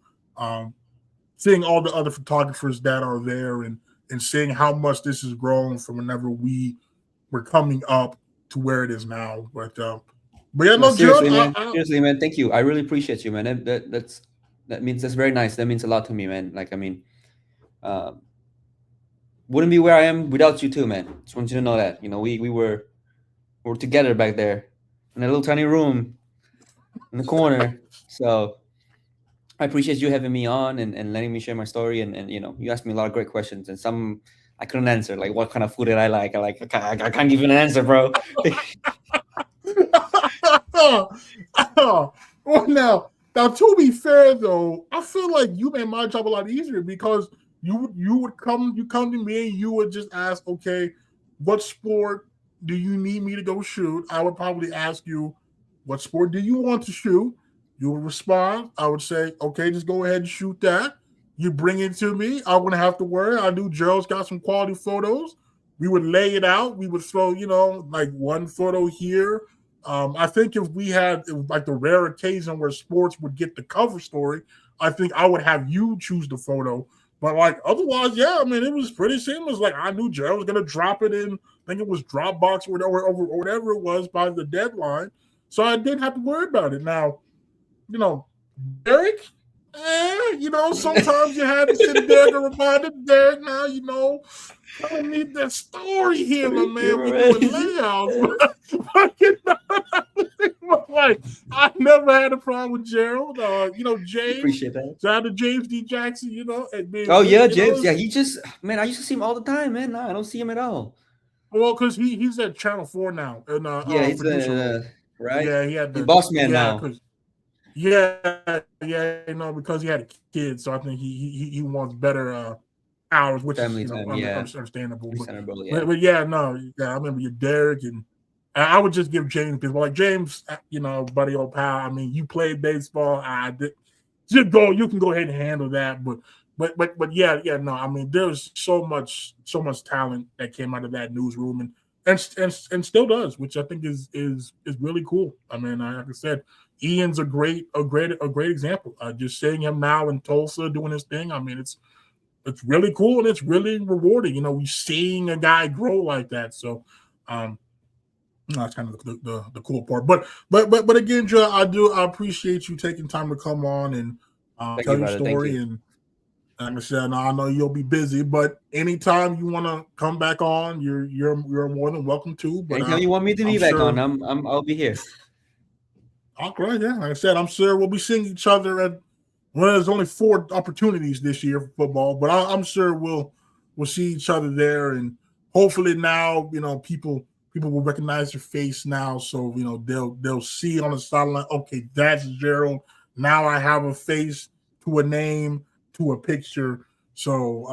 Seeing all the other photographers that are there, and seeing how much this has grown from whenever we were coming up to where it is now. But yeah, no, seriously, Gerald, man. Seriously, man. Thank you. I really appreciate you, man. That's very nice. That means a lot to me, man. Like, I mean, wouldn't be where I am without you too, man. Just want you to know that. We were together back there in a little tiny room in the corner. So I appreciate you having me on and letting me share my story. And you asked me a lot of great questions, and some I couldn't answer. Like, what kind of food did I like? I can't give you an answer, bro. Well, now to be fair though, I feel like you made my job a lot easier, because you come to me and you would just ask, okay, what sport do you need me to go shoot? I would probably ask you, what sport do you want to shoot? You would respond. I would say, okay, just go ahead and shoot that. You bring it to me. I wouldn't have to worry. I knew Gerald's got some quality photos. We would lay it out. We would throw, like one photo here. I think if we had like the rare occasion where sports would get the cover story, I think I would have you choose the photo. But like otherwise, yeah, I mean, it was pretty seamless. Like I knew Gerald was gonna drop it in. I think it was Dropbox or whatever it was by the deadline, so I didn't have to worry about it. Now, Derek, sometimes you had to sit there to remind Derek. Now, I need that story here, my man. We're doing layouts. Like, I never had a problem with Gerald. James. Appreciate that. Shout out to James D. Jackson, James. Yeah, he just, man, I used to see him all the time, man. Nah, I don't see him at all. Well, because he's at Channel 4 now. And, he's right? Yeah, he had the boss man now. Yeah, because he had a kid, so I think he wants better hours, which is Family time, yeah. understandable. Understandable, yeah. But yeah, no, yeah, I remember your Derek, and I would just give James because, like James, buddy, old pal. I mean, you played baseball. I did. Just go. You can go ahead and handle that, but yeah, no. I mean, there's so much talent that came out of that newsroom, and still does, which I think is really cool. I mean, like I said, Ian's a great example. Just seeing him now in Tulsa doing his thing. I mean, it's really cool and it's really rewarding. We seeing a guy grow like that. So, that's kind of the cool part. But again, Joe, I appreciate you taking time to come on and Thank tell you, your brother. Thank story. you. And like I said, I know you'll be busy, but anytime you want to come back on, you're more than welcome to. But Anytime you want me to be back on, I'll be here. Okay, yeah. Like I said, I'm sure we'll be seeing each other at. Well, there's only 4 opportunities this year for football, but I'm sure we'll see each other there, and hopefully now people will recognize your face now, so they'll see on the sideline. Okay, that's Gerald. Now I have a face to a name to a picture. So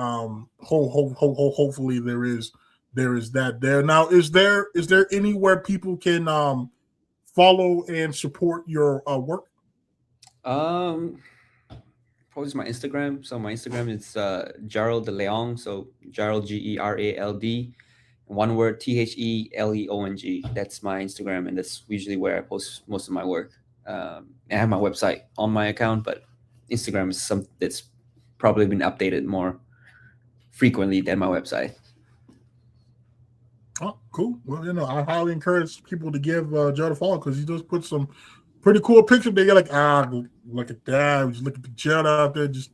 hopefully there is that there. Now is there anywhere people can follow and support your work? Probably my Instagram. So my Instagram is Gerald Leong. So Gerald Gerald, one word, TheLeong. That's my Instagram, and that's usually where I post most of my work. I have my website on my account, but Instagram is something that's probably been updated more frequently than my website. Oh, cool. Well, I highly encourage people to give Joe a follow because he does put some pretty cool pictures. They get like, look at that. Just look at the Joe out there just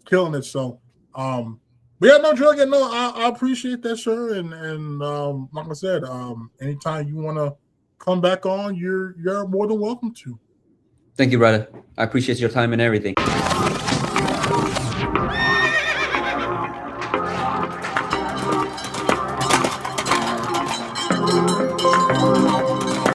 killing it. So, but yeah, no, Joe, again, no, I appreciate that, sir. And like I said, anytime you want to come back on, you're more than welcome to. Thank you, brother. I appreciate your time and everything.